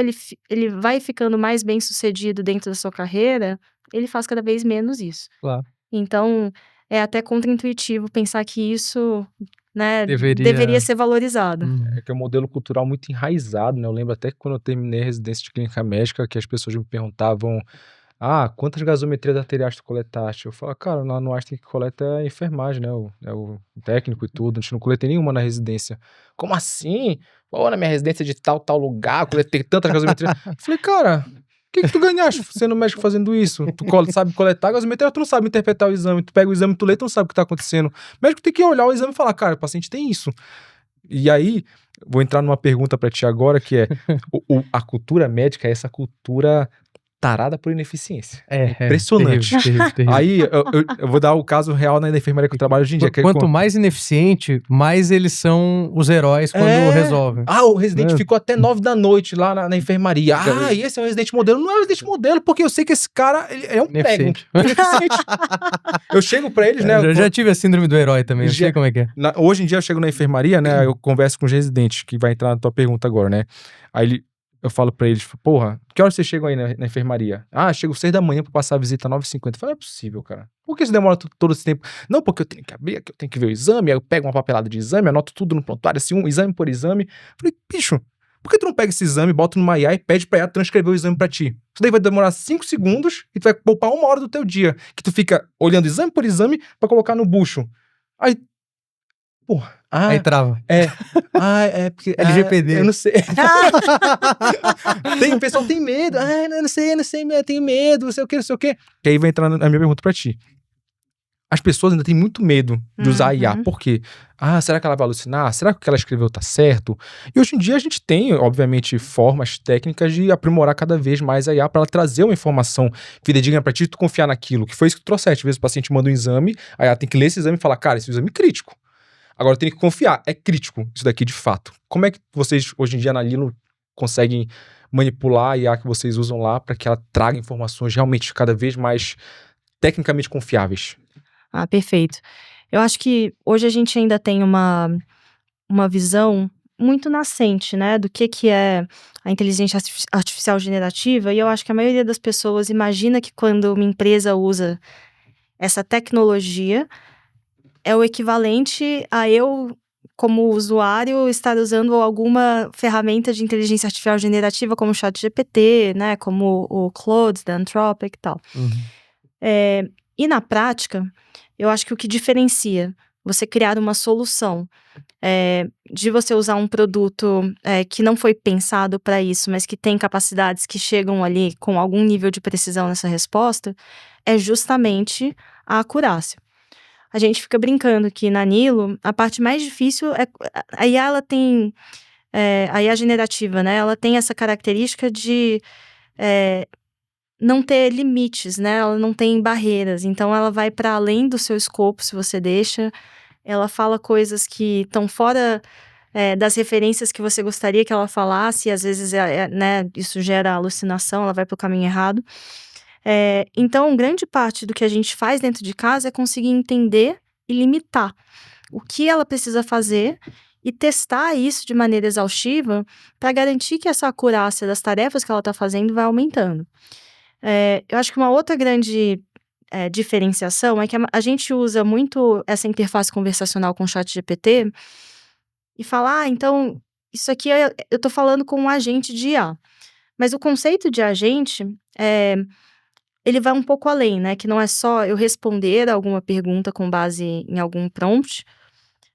ele vai ficando mais bem sucedido dentro da sua carreira, ele faz cada vez menos isso. Claro. Então, é até contraintuitivo pensar que isso, né, deveria ser valorizado. É que é um modelo cultural muito enraizado, né? Eu lembro até que quando eu terminei a residência de clínica médica, que as pessoas me perguntavam: quantas gasometrias arteriais tu coletaste? Eu falo, cara, lá no Einstein que coleta é a enfermagem, né? O técnico e tudo. A gente não coletei nenhuma na residência. Como assim? Pô, na minha residência de tal lugar, coletei tantas gasometrias. Eu falei, cara, o que tu ganhaste sendo médico fazendo isso? Tu sabe coletar gasometria, tu não sabe interpretar o exame. Tu pega o exame, tu lê, tu não sabe o que tá acontecendo. O médico tem que olhar o exame e falar, cara, o paciente tem isso. E aí, vou entrar numa pergunta pra ti agora, que é, a cultura médica é essa cultura tarada por ineficiência. Impressionante. Terrível. Aí, eu vou dar o caso real na enfermaria que eu trabalho hoje em dia. Quanto mais ineficiente, mais eles são os heróis quando resolvem. O residente ficou até 9 da noite lá na enfermaria. E esse é o residente modelo. Não é o residente modelo, porque eu sei que esse cara é um prego. Ineficiente. Eu chego pra eles, né? Eu já tive a síndrome do herói também, eu sei como é que é. Hoje em dia eu chego na enfermaria, né? Eu converso com os residentes, que vai entrar na tua pergunta agora, né? Aí eu falo pra eles, porra, que horas vocês chegam aí na enfermaria? Chego 6 da manhã pra passar a visita às 9h50. Eu falo, não é possível, cara. Por que isso demora todo esse tempo? Não, porque eu tenho que abrir, eu tenho que ver o exame, aí eu pego uma papelada de exame, anoto tudo no prontuário, assim, um exame por exame. Eu falei, bicho, por que tu não pega esse exame, bota numa IA e pede pra ela transcrever o exame pra ti? Isso daí vai demorar 5 segundos e tu vai poupar 1 hora do teu dia, que tu fica olhando exame por exame pra colocar no bucho. Aí, porra. Aí trava. É porque... LGPD. Eu não sei. O pessoal tem medo. Eu não sei, eu tenho medo, não sei o quê. Que aí vai entrar na minha pergunta pra ti. As pessoas ainda têm muito medo de usar a IA. Por quê? Será que ela vai alucinar? Será que o que ela escreveu tá certo? E hoje em dia a gente tem, obviamente, formas técnicas de aprimorar cada vez mais a IA para ela trazer uma informação fidedigna pra ti e tu confiar naquilo. Que foi isso que tu trouxeste. Às vezes o paciente manda um exame, a IA tem que ler esse exame e falar, cara, esse é um exame crítico. Agora eu tenho que confiar, é crítico isso daqui de fato. Como é que vocês, hoje em dia, na Lilo, conseguem manipular a IA que vocês usam lá para que ela traga informações realmente cada vez mais tecnicamente confiáveis? Ah, perfeito. Eu acho que hoje a gente ainda tem uma visão muito nascente, né, do que é a inteligência artificial generativa, e eu acho que a maioria das pessoas imagina que quando uma empresa usa essa tecnologia, é o equivalente a eu, como usuário, estar usando alguma ferramenta de inteligência artificial generativa, como o ChatGPT, né, como o Claude da Anthropic e tal. E na prática, eu acho que o que diferencia você criar uma solução de você usar um produto que não foi pensado para isso, mas que tem capacidades que chegam ali com algum nível de precisão nessa resposta, é justamente a acurácia. A gente fica brincando que na Nilo, a parte mais difícil é... A IA, ela tem... a IA generativa, né? Ela tem essa característica de não ter limites, né? Ela não tem barreiras. Então, ela vai para além do seu escopo, se você deixa. Ela fala coisas que estão fora das referências que você gostaria que ela falasse. E, às vezes, né, isso gera alucinação, ela vai para o caminho errado. Então, grande parte do que a gente faz dentro de casa é conseguir entender e limitar o que ela precisa fazer e testar isso de maneira exaustiva para garantir que essa acurácia das tarefas que ela está fazendo vai aumentando. Eu acho que uma outra grande diferenciação é que a gente usa muito essa interface conversacional com o ChatGPT e fala, então, isso aqui eu estou falando com um agente de IA. Mas o conceito de agente ele vai um pouco além, né? Que não é só eu responder a alguma pergunta com base em algum prompt,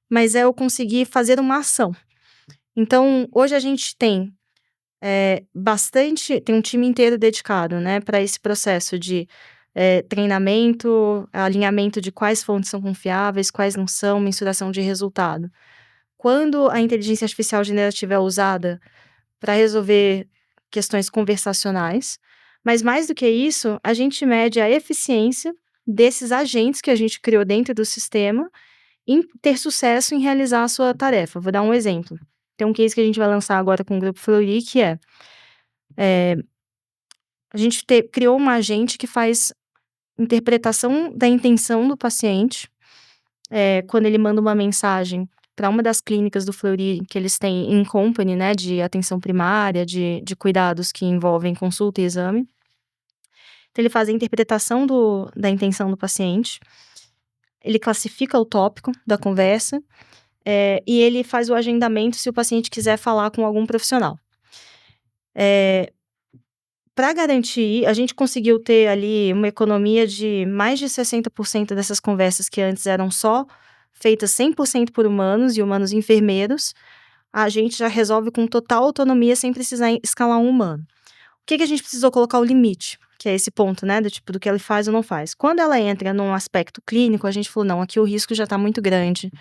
mas é eu conseguir fazer uma ação. Então, hoje a gente tem tem um time inteiro dedicado, né, para esse processo de treinamento, alinhamento de quais fontes são confiáveis, quais não são, mensuração de resultado. Quando a inteligência artificial generativa é usada para resolver questões conversacionais, mas mais do que isso, a gente mede a eficiência desses agentes que a gente criou dentro do sistema em ter sucesso em realizar a sua tarefa. Vou dar um exemplo. Tem um case que a gente vai lançar agora com o Grupo Fleury, que a gente criou um agente que faz interpretação da intenção do paciente quando ele manda uma mensagem para uma das clínicas do Fleury que eles têm em company, né, de atenção primária, de cuidados que envolvem consulta e exame. Então, ele faz a interpretação da intenção do paciente, ele classifica o tópico da conversa e ele faz o agendamento se o paciente quiser falar com algum profissional. Para garantir, a gente conseguiu ter ali uma economia de mais de 60% dessas conversas que antes eram só feitas 100% por humanos e humanos enfermeiros, a gente já resolve com total autonomia sem precisar escalar um humano. O que a gente precisou colocar o limite? Que é esse ponto, né, do que ele faz ou não faz. Quando ela entra num aspecto clínico, a gente falou, não, aqui o risco já está muito grande,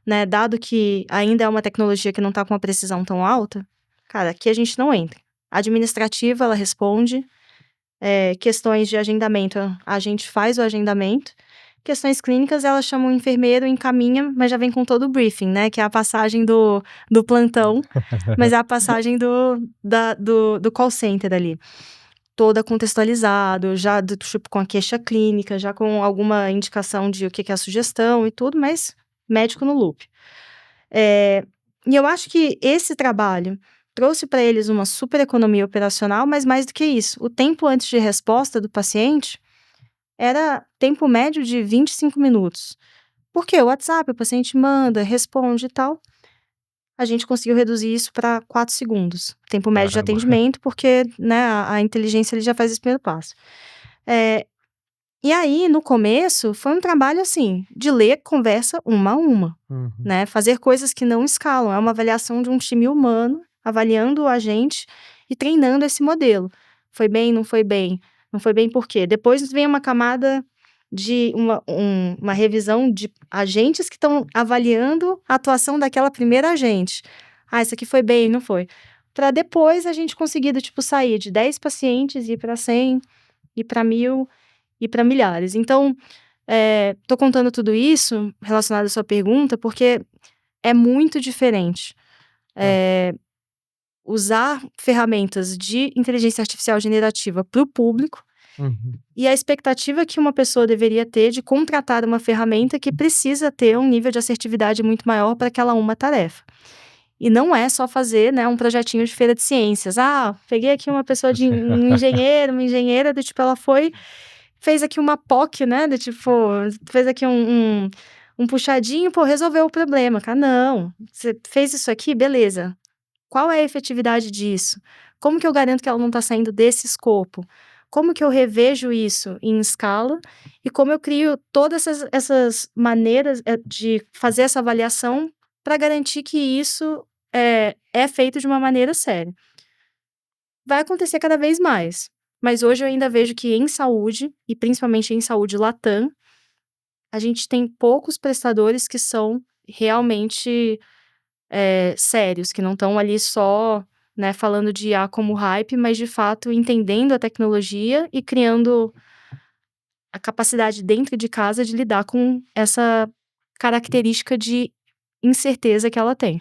né, dado que ainda é uma tecnologia que não está com uma precisão tão alta, cara, aqui a gente não entra. Administrativa, ela responde. Questões de agendamento, a gente faz o agendamento. Questões clínicas, ela chama o enfermeiro, encaminha, mas já vem com todo o briefing, né? Que é a passagem do plantão, mas é a passagem do call center ali. Toda contextualizado, já tipo com a queixa clínica, já com alguma indicação de o que é a sugestão e tudo, mas médico no loop. E eu acho que esse trabalho trouxe para eles uma super economia operacional, mas mais do que isso, o tempo antes de resposta do paciente era tempo médio de 25 minutos. Porque o WhatsApp, o paciente manda, responde e tal. A gente conseguiu reduzir isso para 4 segundos. Tempo médio de atendimento, porque né, a inteligência ele já faz esse primeiro passo. E aí, no começo, foi um trabalho assim, de ler conversa uma a uma. Né? Fazer coisas que não escalam. É uma avaliação de um time humano, avaliando o agente e treinando esse modelo. Foi bem, não foi bem? Não foi bem por quê? Depois vem uma camada de uma revisão de agentes que estão avaliando a atuação daquela primeira agente. Isso aqui foi bem, não foi? Para depois a gente conseguir, sair de 10 pacientes e ir para 100, ir para 1.000, ir para milhares. Então, Tô contando tudo isso relacionado à sua pergunta porque é muito diferente. Usar ferramentas de inteligência artificial generativa para o público e a expectativa que uma pessoa deveria ter de contratar uma ferramenta que precisa ter um nível de assertividade muito maior para aquela uma tarefa. E não é só fazer, né, um projetinho de feira de ciências. Peguei aqui uma pessoa um engenheiro, uma engenheira, do tipo, ela fez aqui uma POC, né, do tipo, fez aqui um puxadinho, resolveu o problema. Cara, não, você fez isso aqui, beleza. Qual é a efetividade disso? Como que eu garanto que ela não está saindo desse escopo? Como que eu revejo isso em escala? E como eu crio todas essas maneiras de fazer essa avaliação para garantir que isso é feito de uma maneira séria? Vai acontecer cada vez mais. Mas hoje eu ainda vejo que em saúde, e principalmente em saúde Latam, a gente tem poucos prestadores que são realmente sérios, que não estão ali só, né, falando de IA como hype, mas de fato entendendo a tecnologia e criando a capacidade dentro de casa de lidar com essa característica de incerteza que ela tem.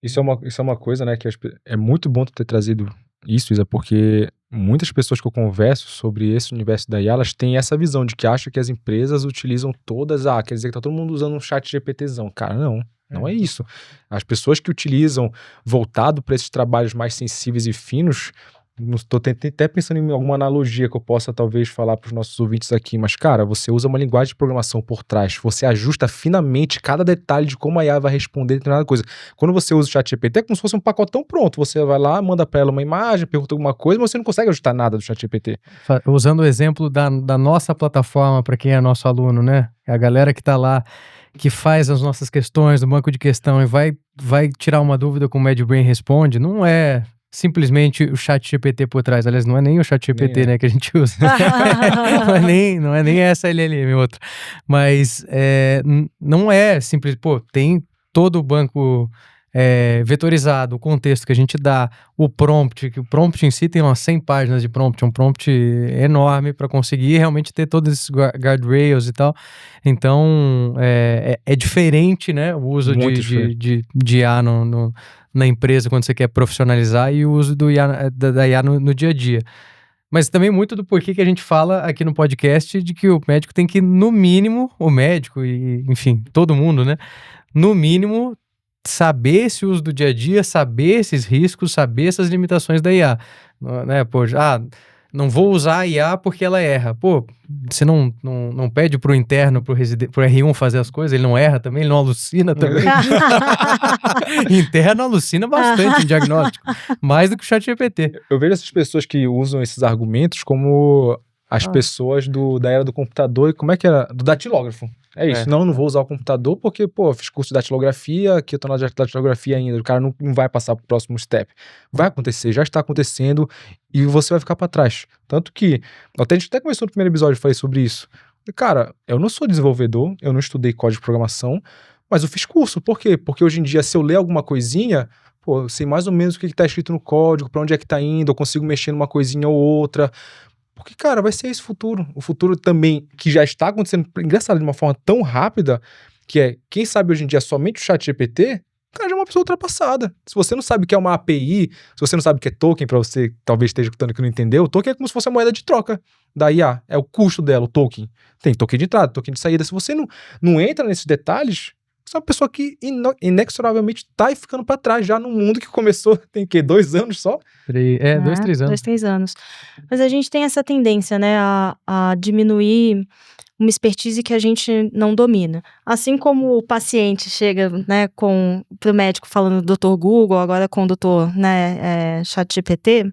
Isso é uma coisa, né, que é muito bom tu ter trazido isso, Isa, porque muitas pessoas que eu converso sobre esse universo da IA, elas têm essa visão de que acham que as empresas utilizam todas, quer dizer que tá todo mundo usando um chat GPTzão. Cara, não é isso. As pessoas que utilizam voltado para esses trabalhos mais sensíveis e finos, estou até pensando em alguma analogia que eu possa talvez falar para os nossos ouvintes aqui, mas cara, você usa uma linguagem de programação por trás, você ajusta finamente cada detalhe de como a IA vai responder determinada coisa. Quando você usa o ChatGPT, é como se fosse um pacotão pronto, você vai lá, manda para ela uma imagem, pergunta alguma coisa, mas você não consegue ajustar nada do ChatGPT. Usando o exemplo da nossa plataforma, para quem é nosso aluno, né? A galera que está lá, que faz as nossas questões do banco de questão e vai tirar uma dúvida com o MedBrain Responde, não é simplesmente o ChatGPT por trás. Aliás, não é nem o ChatGPT, né, que a gente usa. não é nem essa LLM, outra. Mas não é simples, tem todo o banco vetorizado, o contexto que a gente dá, o prompt, que o prompt em si tem umas 100 páginas de prompt, um prompt enorme para conseguir realmente ter todos esses guardrails e tal. Então, é diferente, né, o uso de IA na empresa quando você quer profissionalizar e o uso da IA no dia a dia. Mas também muito do porquê que a gente fala aqui no podcast de que o médico tem que, no mínimo, o médico e, enfim, todo mundo, né, no mínimo, saber esse uso do dia a dia, saber esses riscos, saber essas limitações da IA, né? Não vou usar a IA porque ela erra. Você não pede pro interno, pro R1 fazer as coisas, ele não erra também, ele não alucina também. Interno alucina bastante em diagnóstico, mais do que o ChatGPT. Eu vejo essas pessoas que usam esses argumentos como as pessoas da era do computador, e como é que era? Do datilógrafo. É isso, não vou usar o computador porque, fiz curso de datilografia, aqui eu tô na datilografia ainda, o cara não vai passar pro próximo step. Vai acontecer, já está acontecendo e você vai ficar para trás. Tanto que, a gente até começou no primeiro episódio, falei sobre isso. Cara, eu não sou desenvolvedor, eu não estudei código de programação, mas eu fiz curso. Por quê? Porque hoje em dia, se eu ler alguma coisinha, eu sei mais ou menos o que tá escrito no código, para onde é que tá indo, eu consigo mexer numa coisinha ou outra. Porque, cara, vai ser esse futuro. O futuro também, que já está acontecendo, engraçado, de uma forma tão rápida, que quem sabe hoje em dia somente o ChatGPT, cara, já é uma pessoa ultrapassada. Se você não sabe o que é uma API, se você não sabe o que é token, pra você que talvez esteja escutando que não entendeu, o token é como se fosse a moeda de troca da IA. É o custo dela, o token. Tem token de entrada, token de saída. Se você não entra nesses detalhes, você é uma pessoa que inexoravelmente tá ficando pra trás já no mundo que começou, tem 2 anos só? 2, 3 anos. 2, 3 anos. Mas a gente tem essa tendência, né, a diminuir uma expertise que a gente não domina. Assim como o paciente chega, né, pro médico falando do Dr. Google, agora com o Dr. ChatGPT,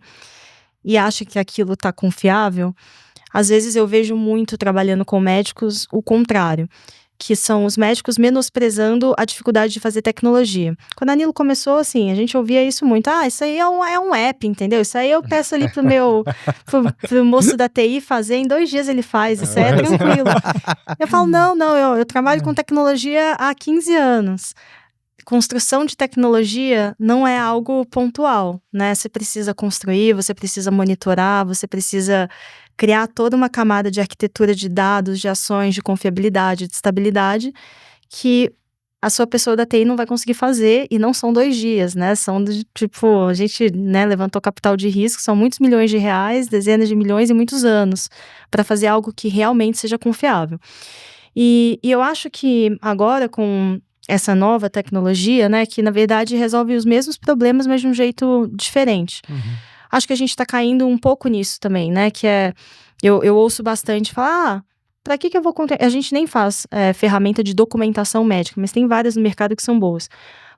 e acha que aquilo tá confiável, às vezes eu vejo muito trabalhando com médicos o contrário, que são os médicos menosprezando a dificuldade de fazer tecnologia. Quando a Nilo começou, assim, a gente ouvia isso muito. Isso aí é um app, entendeu? Isso aí eu peço ali pro moço da TI fazer, em 2 dias ele faz, isso aí é tranquilo. Eu falo, eu trabalho com tecnologia há 15 anos. Construção de tecnologia não é algo pontual, né? Você precisa construir, você precisa monitorar, você precisa criar toda uma camada de arquitetura de dados, de ações, de confiabilidade, de estabilidade, que a sua pessoa da TI não vai conseguir fazer, e não são 2 dias, né? São, tipo, a gente, né, levantou capital de risco, são muitos milhões de reais, dezenas de milhões e muitos anos, para fazer algo que realmente seja confiável. E eu acho que agora, com essa nova tecnologia, né, que na verdade resolve os mesmos problemas, mas de um jeito diferente. Acho que a gente está caindo um pouco nisso também, né, que é, eu ouço bastante falar, para que eu vou contratar? A gente nem faz ferramenta de documentação médica, mas tem várias no mercado que são boas.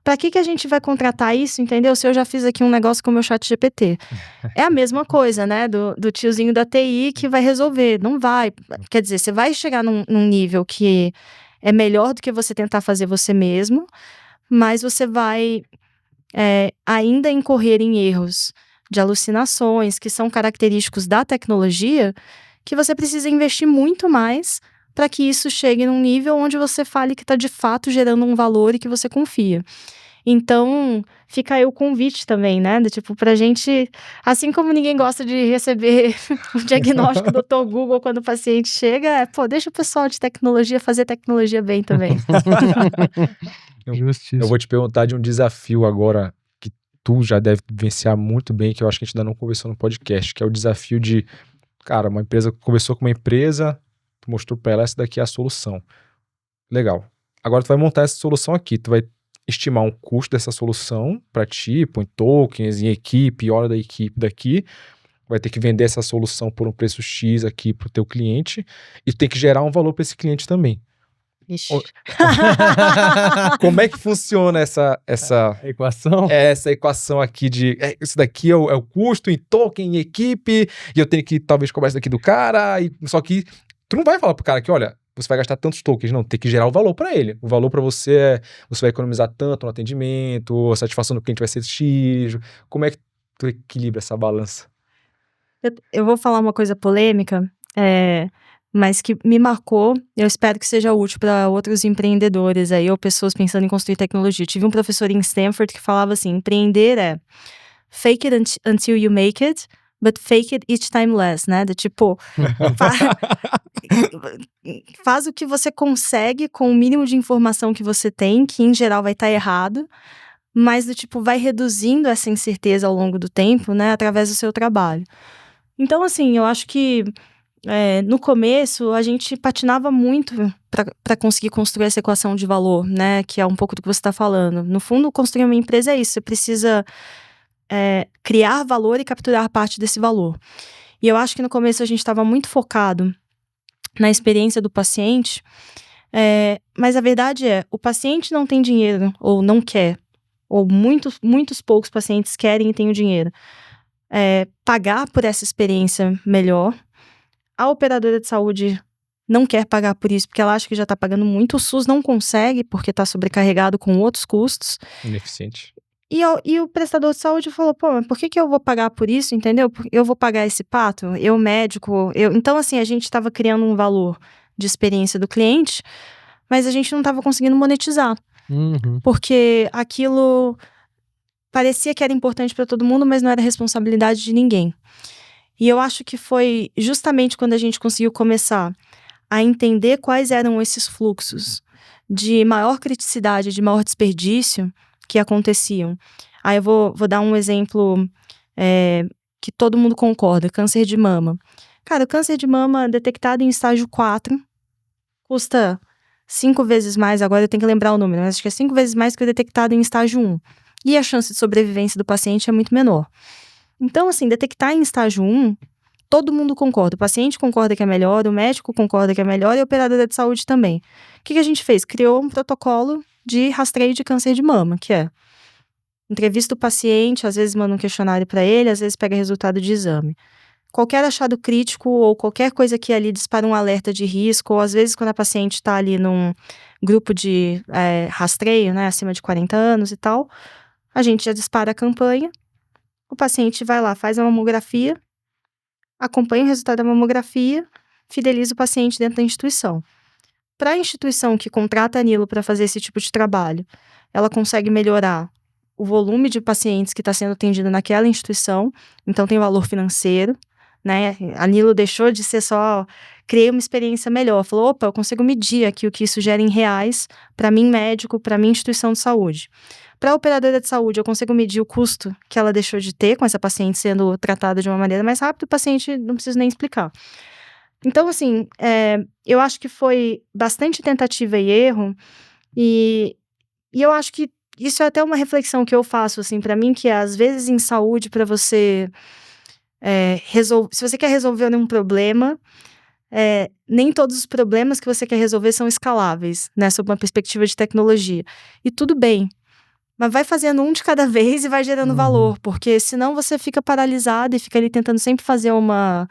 Para que a gente vai contratar isso, entendeu? Se eu já fiz aqui um negócio com o meu ChatGPT. É a mesma coisa, né? Do tiozinho da TI que vai resolver. Não vai. Quer dizer, você vai chegar num nível que é melhor do que você tentar fazer você mesmo, mas você vai ainda incorrer em erros de alucinações que são característicos da tecnologia, que você precisa investir muito mais para que isso chegue num nível onde você fale que está de fato gerando um valor e que você confia. Então, fica aí o convite também, né? Tipo, pra gente, assim como ninguém gosta de receber o diagnóstico do Dr. Google quando o paciente chega, deixa o pessoal de tecnologia fazer tecnologia bem também. Eu vou te perguntar de um desafio agora que tu já deve vivenciar muito bem, que eu acho que a gente ainda não conversou no podcast, que é o desafio de, cara, uma empresa conversou com uma empresa, tu mostrou pra ela, essa daqui é a solução. Legal. Agora tu vai montar essa solução aqui, tu vai estimar um custo dessa solução para ti, põe tokens em equipe, hora da equipe daqui, vai ter que vender essa solução por um preço X aqui pro teu cliente e tem que gerar um valor para esse cliente também. Ixi. Como é que funciona essa equação? Essa equação aqui de isso daqui é o custo em token, em equipe, e eu tenho que talvez cobrar isso daqui do cara, só que tu não vai falar pro cara que, olha, você vai gastar tantos tokens, não, tem que gerar o valor para ele. O valor para você você vai economizar tanto no atendimento, a satisfação do cliente vai ser X. Como é que tu equilibra essa balança? Eu vou falar uma coisa polêmica, mas que me marcou, eu espero que seja útil para outros empreendedores aí, ou pessoas pensando em construir tecnologia. Eu tive um professor em Stanford que falava assim, empreender é fake it until you make it, but fake it each time less, né? Tipo, faz o que você consegue com o mínimo de informação que você tem, que em geral vai estar errado, mas vai reduzindo essa incerteza ao longo do tempo, né? Através do seu trabalho. Então, assim, eu acho que no começo a gente patinava muito para conseguir construir essa equação de valor, né? Que é um pouco do que você está falando. No fundo, construir uma empresa é isso. Você precisa criar valor e capturar parte desse valor. E eu acho que no começo a gente estava muito focado na experiência do paciente, mas a verdade é, o paciente não tem dinheiro ou não quer, ou muitos poucos pacientes querem e têm o dinheiro. Pagar por essa experiência melhor. A operadora de saúde não quer pagar por isso, porque ela acha que já está pagando muito. O SUS não consegue, porque está sobrecarregado com outros custos. Ineficiente. E o prestador de saúde falou, mas por que eu vou pagar por isso, entendeu? Eu vou pagar esse pato? Eu, médico... Então, assim, a gente estava criando um valor de experiência do cliente, mas a gente não estava conseguindo monetizar. Porque aquilo parecia que era importante para todo mundo, mas não era responsabilidade de ninguém. E eu acho que foi justamente quando a gente conseguiu começar a entender quais eram esses fluxos de maior criticidade, de maior desperdício que aconteciam. Aí eu vou dar um exemplo que todo mundo concorda, câncer de mama. Cara, o câncer de mama detectado em estágio 4 custa 5 vezes mais, agora eu tenho que lembrar o número, mas acho que é 5 vezes mais que o detectado em estágio 1. E a chance de sobrevivência do paciente é muito menor. Então, assim, detectar em estágio 1, todo mundo concorda. O paciente concorda que é melhor, o médico concorda que é melhor e a operadora de saúde também. O que a gente fez? Criou um protocolo de rastreio de câncer de mama, que é entrevista o paciente, às vezes manda um questionário para ele, às vezes pega resultado de exame. Qualquer achado crítico ou qualquer coisa que ali dispara um alerta de risco, ou às vezes quando a paciente está ali num grupo de rastreio, né, acima de 40 anos e tal, a gente já dispara a campanha, o paciente vai lá, faz a mamografia, acompanha o resultado da mamografia, fideliza o paciente dentro da instituição. Para a instituição que contrata a Nilo para fazer esse tipo de trabalho, ela consegue melhorar o volume de pacientes que está sendo atendido naquela instituição, então tem valor financeiro, né? A Nilo deixou de ser só criei uma experiência melhor. Falou, opa, eu consigo medir aqui o que isso gera em reais para mim médico, para mim instituição de saúde. Para a operadora de saúde, eu consigo medir o custo que ela deixou de ter com essa paciente sendo tratada de uma maneira mais rápida, o paciente não preciso nem explicar. Então, assim, eu acho que foi bastante tentativa e erro, e eu acho que isso é até uma reflexão que eu faço, assim, para mim, que é, às vezes, em saúde, para você se você quer resolver um problema, nem todos os problemas que você quer resolver são escaláveis, né, sob uma perspectiva de tecnologia. E tudo bem, mas vai fazendo um de cada vez e vai gerando valor, porque senão você fica paralisado e fica ali tentando sempre fazer uma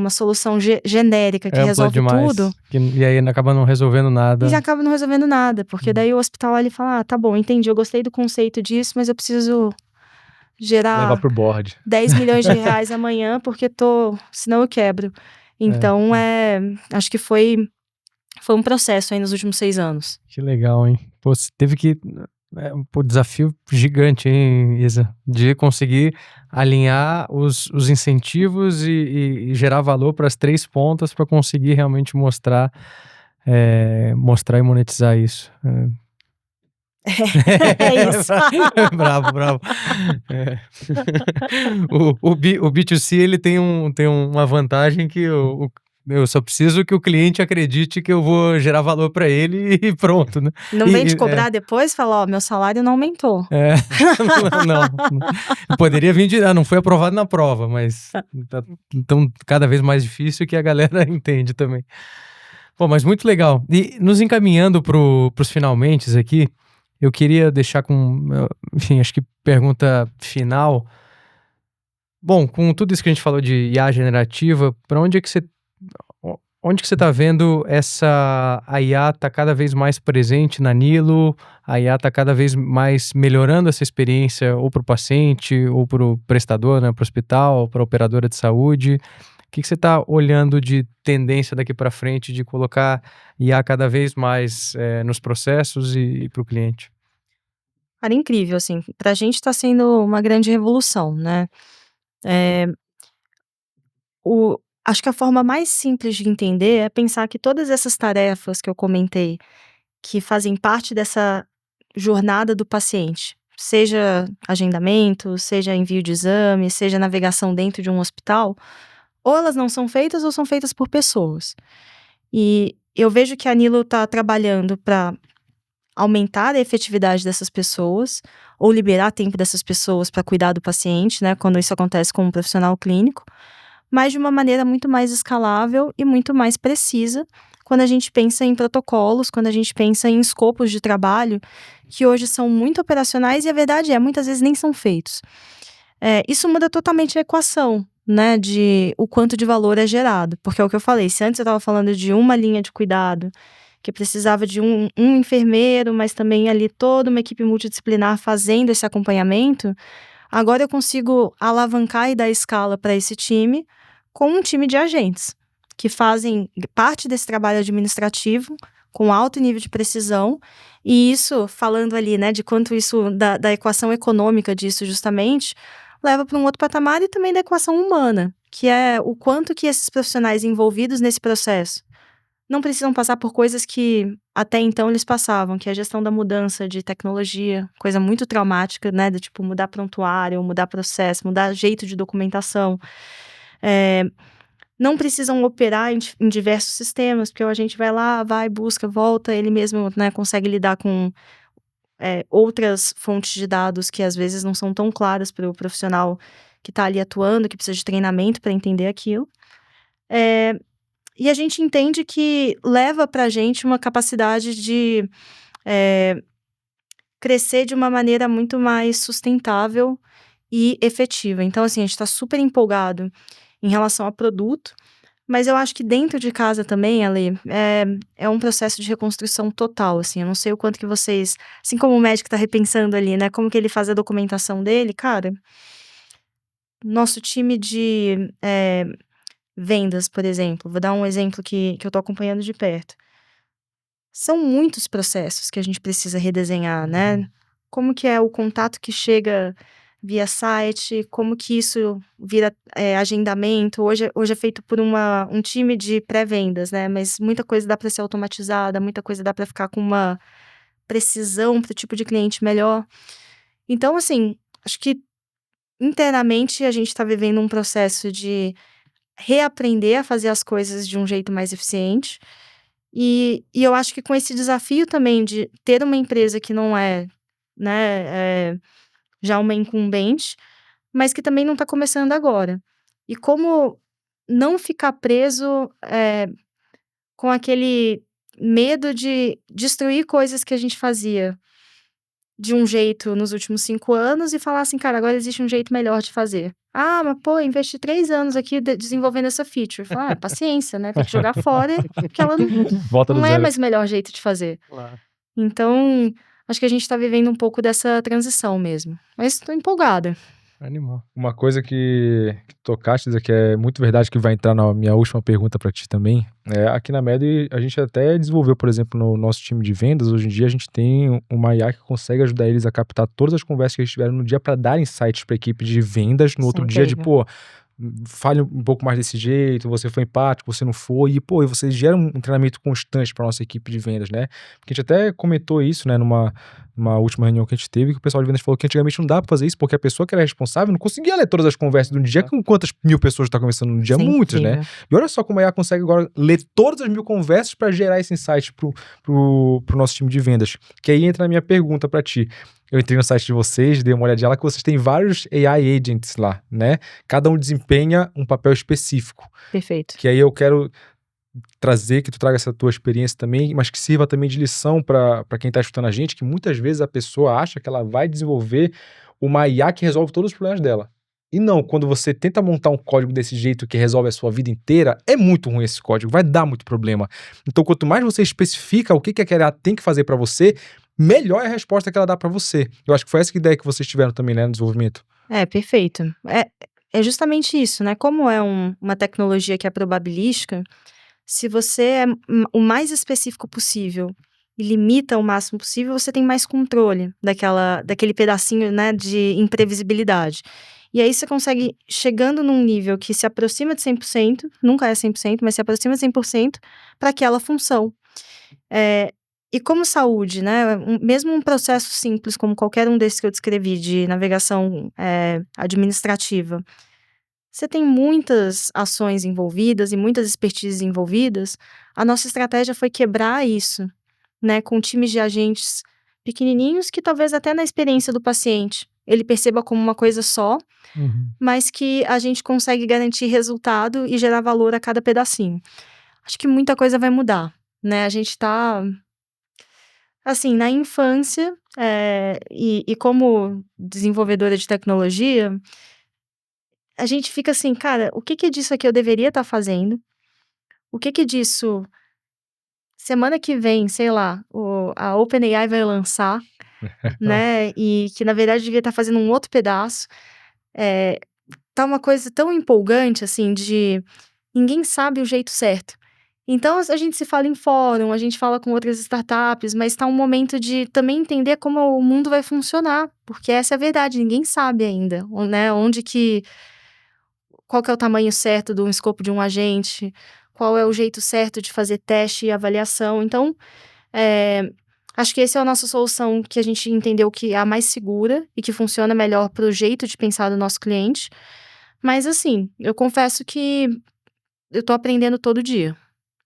solução genérica que resolve demais, tudo. E aí acaba não resolvendo nada. E já acaba não resolvendo nada, porque daí o hospital ali fala, tá bom, entendi, eu gostei do conceito disso, mas eu preciso gerar Levar pro board. 10 milhões de reais amanhã, porque senão eu quebro. Então, acho que foi um processo aí nos últimos 6 anos. Que legal, hein? Pô, você teve que... desafio gigante, hein, Isa? De conseguir alinhar os incentivos e gerar valor para as 3 pontas para conseguir realmente mostrar e monetizar isso. É isso. Bravo. O B2C, ele tem uma vantagem que eu só preciso que o cliente acredite que eu vou gerar valor para ele e pronto, né? Não vem te cobrar depois e falar, meu salário não aumentou. Não. Poderia vir não foi aprovado na prova, mas então cada vez mais difícil que a galera entende também. Pô, mas muito legal. E nos encaminhando pros finalmentes aqui, eu queria deixar enfim, acho que pergunta final. Bom, com tudo isso que a gente falou de IA generativa, onde que você está vendo a IA está cada vez mais presente na Nilo, a IA está cada vez mais melhorando essa experiência ou para o paciente, ou para o prestador, né, para o hospital, para a operadora de saúde? O que você está olhando de tendência daqui para frente de colocar IA cada vez mais nos processos e para o cliente? Cara, incrível, assim, pra gente está sendo uma grande revolução, né? Acho que a forma mais simples de entender é pensar que todas essas tarefas que eu comentei, que fazem parte dessa jornada do paciente, seja agendamento, seja envio de exame, seja navegação dentro de um hospital, ou elas não são feitas ou são feitas por pessoas. E eu vejo que a Nilo está trabalhando para aumentar a efetividade dessas pessoas, ou liberar tempo dessas pessoas para cuidar do paciente, né, quando isso acontece com um profissional clínico, mas de uma maneira muito mais escalável e muito mais precisa, quando a gente pensa em protocolos, quando a gente pensa em escopos de trabalho, que hoje são muito operacionais e a verdade muitas vezes nem são feitos. Isso muda totalmente a equação, né, de o quanto de valor é gerado, porque é o que eu falei, se antes eu estava falando de uma linha de cuidado, que precisava de um enfermeiro, mas também ali toda uma equipe multidisciplinar fazendo esse acompanhamento, agora eu consigo alavancar e dar escala para esse time com um time de agentes, que fazem parte desse trabalho administrativo com alto nível de precisão, e isso, falando ali, né, de quanto isso, da equação econômica disso justamente, leva para um outro patamar e também da equação humana, que é o quanto que esses profissionais envolvidos nesse processo não precisam passar por coisas que até então eles passavam, que é a gestão da mudança de tecnologia, coisa muito traumática, né, de tipo mudar prontuário, mudar processo, mudar jeito de documentação. Não precisam operar em diversos sistemas, porque o agente vai lá, busca, volta, ele mesmo, né, consegue lidar com outras fontes de dados que às vezes não são tão claras para o profissional que está ali atuando, que precisa de treinamento para entender aquilo. E a gente entende que leva para a gente uma capacidade de crescer de uma maneira muito mais sustentável e efetiva. Então, assim, a gente está super empolgado em relação ao produto, mas eu acho que dentro de casa também, Ale, é um processo de reconstrução total, assim. Eu não sei o quanto que vocês, assim como o médico está repensando ali, né, como que ele faz a documentação dele, cara, nosso time de vendas, por exemplo, vou dar um exemplo que eu tô acompanhando de perto. São muitos processos que a gente precisa redesenhar, né? Como que é o contato que chega via site, como que isso vira agendamento. Hoje é feito por um time de pré-vendas, né? Mas muita coisa dá para ser automatizada, muita coisa dá para ficar com uma precisão para o tipo de cliente melhor. Então, assim, acho que internamente a gente está vivendo um processo de reaprender a fazer as coisas de um jeito mais eficiente. E eu acho que com esse desafio também de ter uma empresa que não é, né, já uma incumbente, mas que também não está começando agora. E como não ficar preso com aquele medo de destruir coisas que a gente fazia de um jeito nos últimos 5 anos e falar assim, cara, agora existe um jeito melhor de fazer. Ah, mas pô, investi 3 anos aqui desenvolvendo essa feature. Fala, paciência, né? Tem que jogar fora, porque ela não é mais o melhor jeito de fazer. Claro. Então, acho que a gente tá vivendo um pouco dessa transição mesmo. Mas tô empolgada. Animal. Uma coisa que tocaste, que é muito verdade, que vai entrar na minha última pergunta para ti também, aqui na Med a gente até desenvolveu, por exemplo, no nosso time de vendas, hoje em dia a gente tem uma IA que consegue ajudar eles a captar todas as conversas que eles tiveram no dia para dar insights para a equipe de vendas no outro dia, de pô, fale um pouco mais desse jeito, você foi empático, você não foi, e pô, e vocês geram um treinamento constante para nossa equipe de vendas, né? Porque a gente até comentou isso, né, numa última reunião que a gente teve, que o pessoal de vendas falou que antigamente não dá pra fazer isso, porque a pessoa que era responsável não conseguia ler todas as conversas do dia, com quantas mil pessoas tá conversando no dia? Muitas, né? E olha só como a IA consegue agora ler todas as 1000 conversas para gerar esse insight pro nosso time de vendas. Que aí entra a minha pergunta para ti. Eu entrei no site de vocês, dei uma olhadinha lá, que vocês têm vários AI agents lá, né? Cada um desempenha um papel específico. Perfeito. Que aí eu quero trazer, que tu traga essa tua experiência também, mas que sirva também de lição para quem está escutando a gente, que muitas vezes a pessoa acha que ela vai desenvolver uma IA que resolve todos os problemas dela. E não, quando você tenta montar um código desse jeito que resolve a sua vida inteira, é muito ruim esse código, vai dar muito problema. Então, quanto mais você especifica o que a IA tem que fazer para você, melhor é a resposta que ela dá para você. Eu acho que foi essa ideia que vocês tiveram também, né, no desenvolvimento. Perfeito. É justamente isso, né? Como é uma tecnologia que é probabilística, se você é o mais específico possível e limita o máximo possível, você tem mais controle daquele pedacinho, né, de imprevisibilidade. E aí você consegue, chegando num nível que se aproxima de 100%, nunca é 100%, mas se aproxima de 100% para aquela função. E como saúde, né, mesmo um processo simples como qualquer um desses que eu descrevi de navegação administrativa, você tem muitas ações envolvidas e muitas expertises envolvidas. A nossa estratégia foi quebrar isso, né, com times de agentes pequenininhos que talvez até na experiência do paciente ele perceba como uma coisa só, mas que a gente consegue garantir resultado e gerar valor a cada pedacinho. Acho que muita coisa vai mudar, né? A gente tá, assim, na infância, e como desenvolvedora de tecnologia, a gente fica assim, cara, o que disso aqui eu deveria estar fazendo? O que disso, semana que vem, sei lá, a OpenAI vai lançar, né? E que, na verdade, devia estar fazendo um outro pedaço. Tá uma coisa tão empolgante, assim, de ninguém sabe o jeito certo. Então, a gente se fala em fórum, a gente fala com outras startups, mas tá um momento de também entender como o mundo vai funcionar, porque essa é a verdade, ninguém sabe ainda, né? Qual que é o tamanho certo do escopo de um agente, qual é o jeito certo de fazer teste e avaliação. Então, acho que essa é a nossa solução que a gente entendeu que é a mais segura e que funciona melhor para o jeito de pensar do nosso cliente. Mas, assim, eu confesso que eu tô aprendendo todo dia.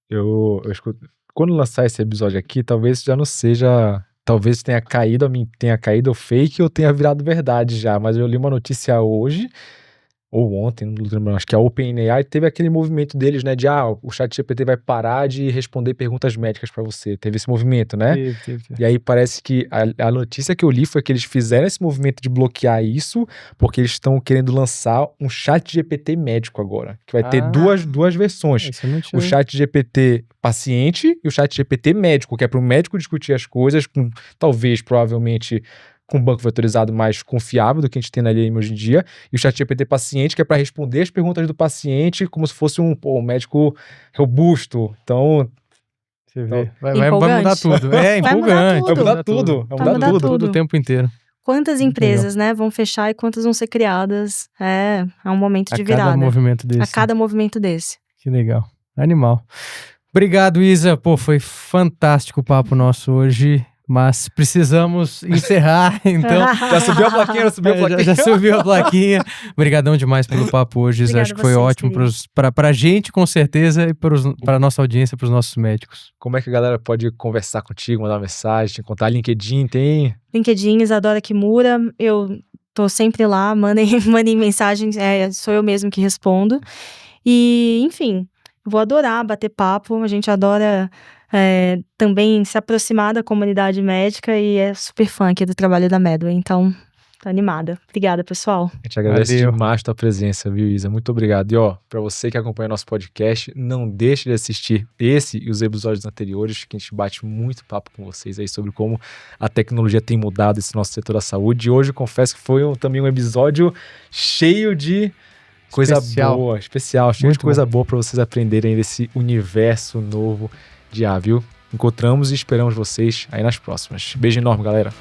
Eu escuto. Quando lançar esse episódio aqui, talvez já não seja. Talvez tenha caído o fake ou tenha virado verdade já. Mas eu li uma notícia hoje, ou ontem, não lembro, acho que a OpenAI teve aquele movimento deles, né, de o ChatGPT vai parar de responder perguntas médicas pra você. Teve esse movimento, né? Teve. E aí parece que a notícia que eu li foi que eles fizeram esse movimento de bloquear isso, porque eles estão querendo lançar um ChatGPT médico agora, que vai ter duas versões. O ChatGPT paciente e o ChatGPT médico, que é para o médico discutir as coisas com, talvez, provavelmente, com um banco autorizado mais confiável do que a gente tem na linha hoje em dia, e o ChatGPT paciente, que é para responder as perguntas do paciente como se fosse um médico robusto. Então, você vê. Vai mudar tudo. É empolgante. Vai mudar tudo. O tempo inteiro. Quantas Muito empresas, né, vão fechar e quantas vão ser criadas? É um momento de virada. A cada movimento desse. A cada movimento desse. Que legal. Animal. Obrigado, Isa. Pô, foi fantástico o papo nosso hoje, mas precisamos encerrar, então... Já subiu a plaquinha, Já subiu a plaquinha. Obrigadão demais pelo papo hoje, Isa. Obrigada Acho que foi a vocês, ótimo queridos. pra gente, com certeza, e pra nossa audiência, pros nossos médicos. Como é que a galera pode conversar contigo, mandar uma mensagem, te contar? LinkedIn tem? LinkedIn, Isadora Kimura, eu tô sempre lá, mandem mensagens, sou eu mesmo que respondo. E, enfim, vou adorar bater papo, a gente adora também se aproximar da comunidade médica e é super fã aqui do trabalho da Medway, então tô animada. Obrigada, pessoal. A gente agradece Valeu. demais a tua presença, viu, Isa? Muito obrigado. E ó, pra você que acompanha nosso podcast, não deixe de assistir esse e os episódios anteriores, que a gente bate muito papo com vocês aí sobre como a tecnologia tem mudado esse nosso setor da saúde. E hoje, eu confesso que foi também um episódio cheio de coisa boa, especial, cheio de coisa boa pra vocês aprenderem desse universo novo de IA, viu? Encontramos e esperamos vocês aí nas próximas. Beijo enorme, galera.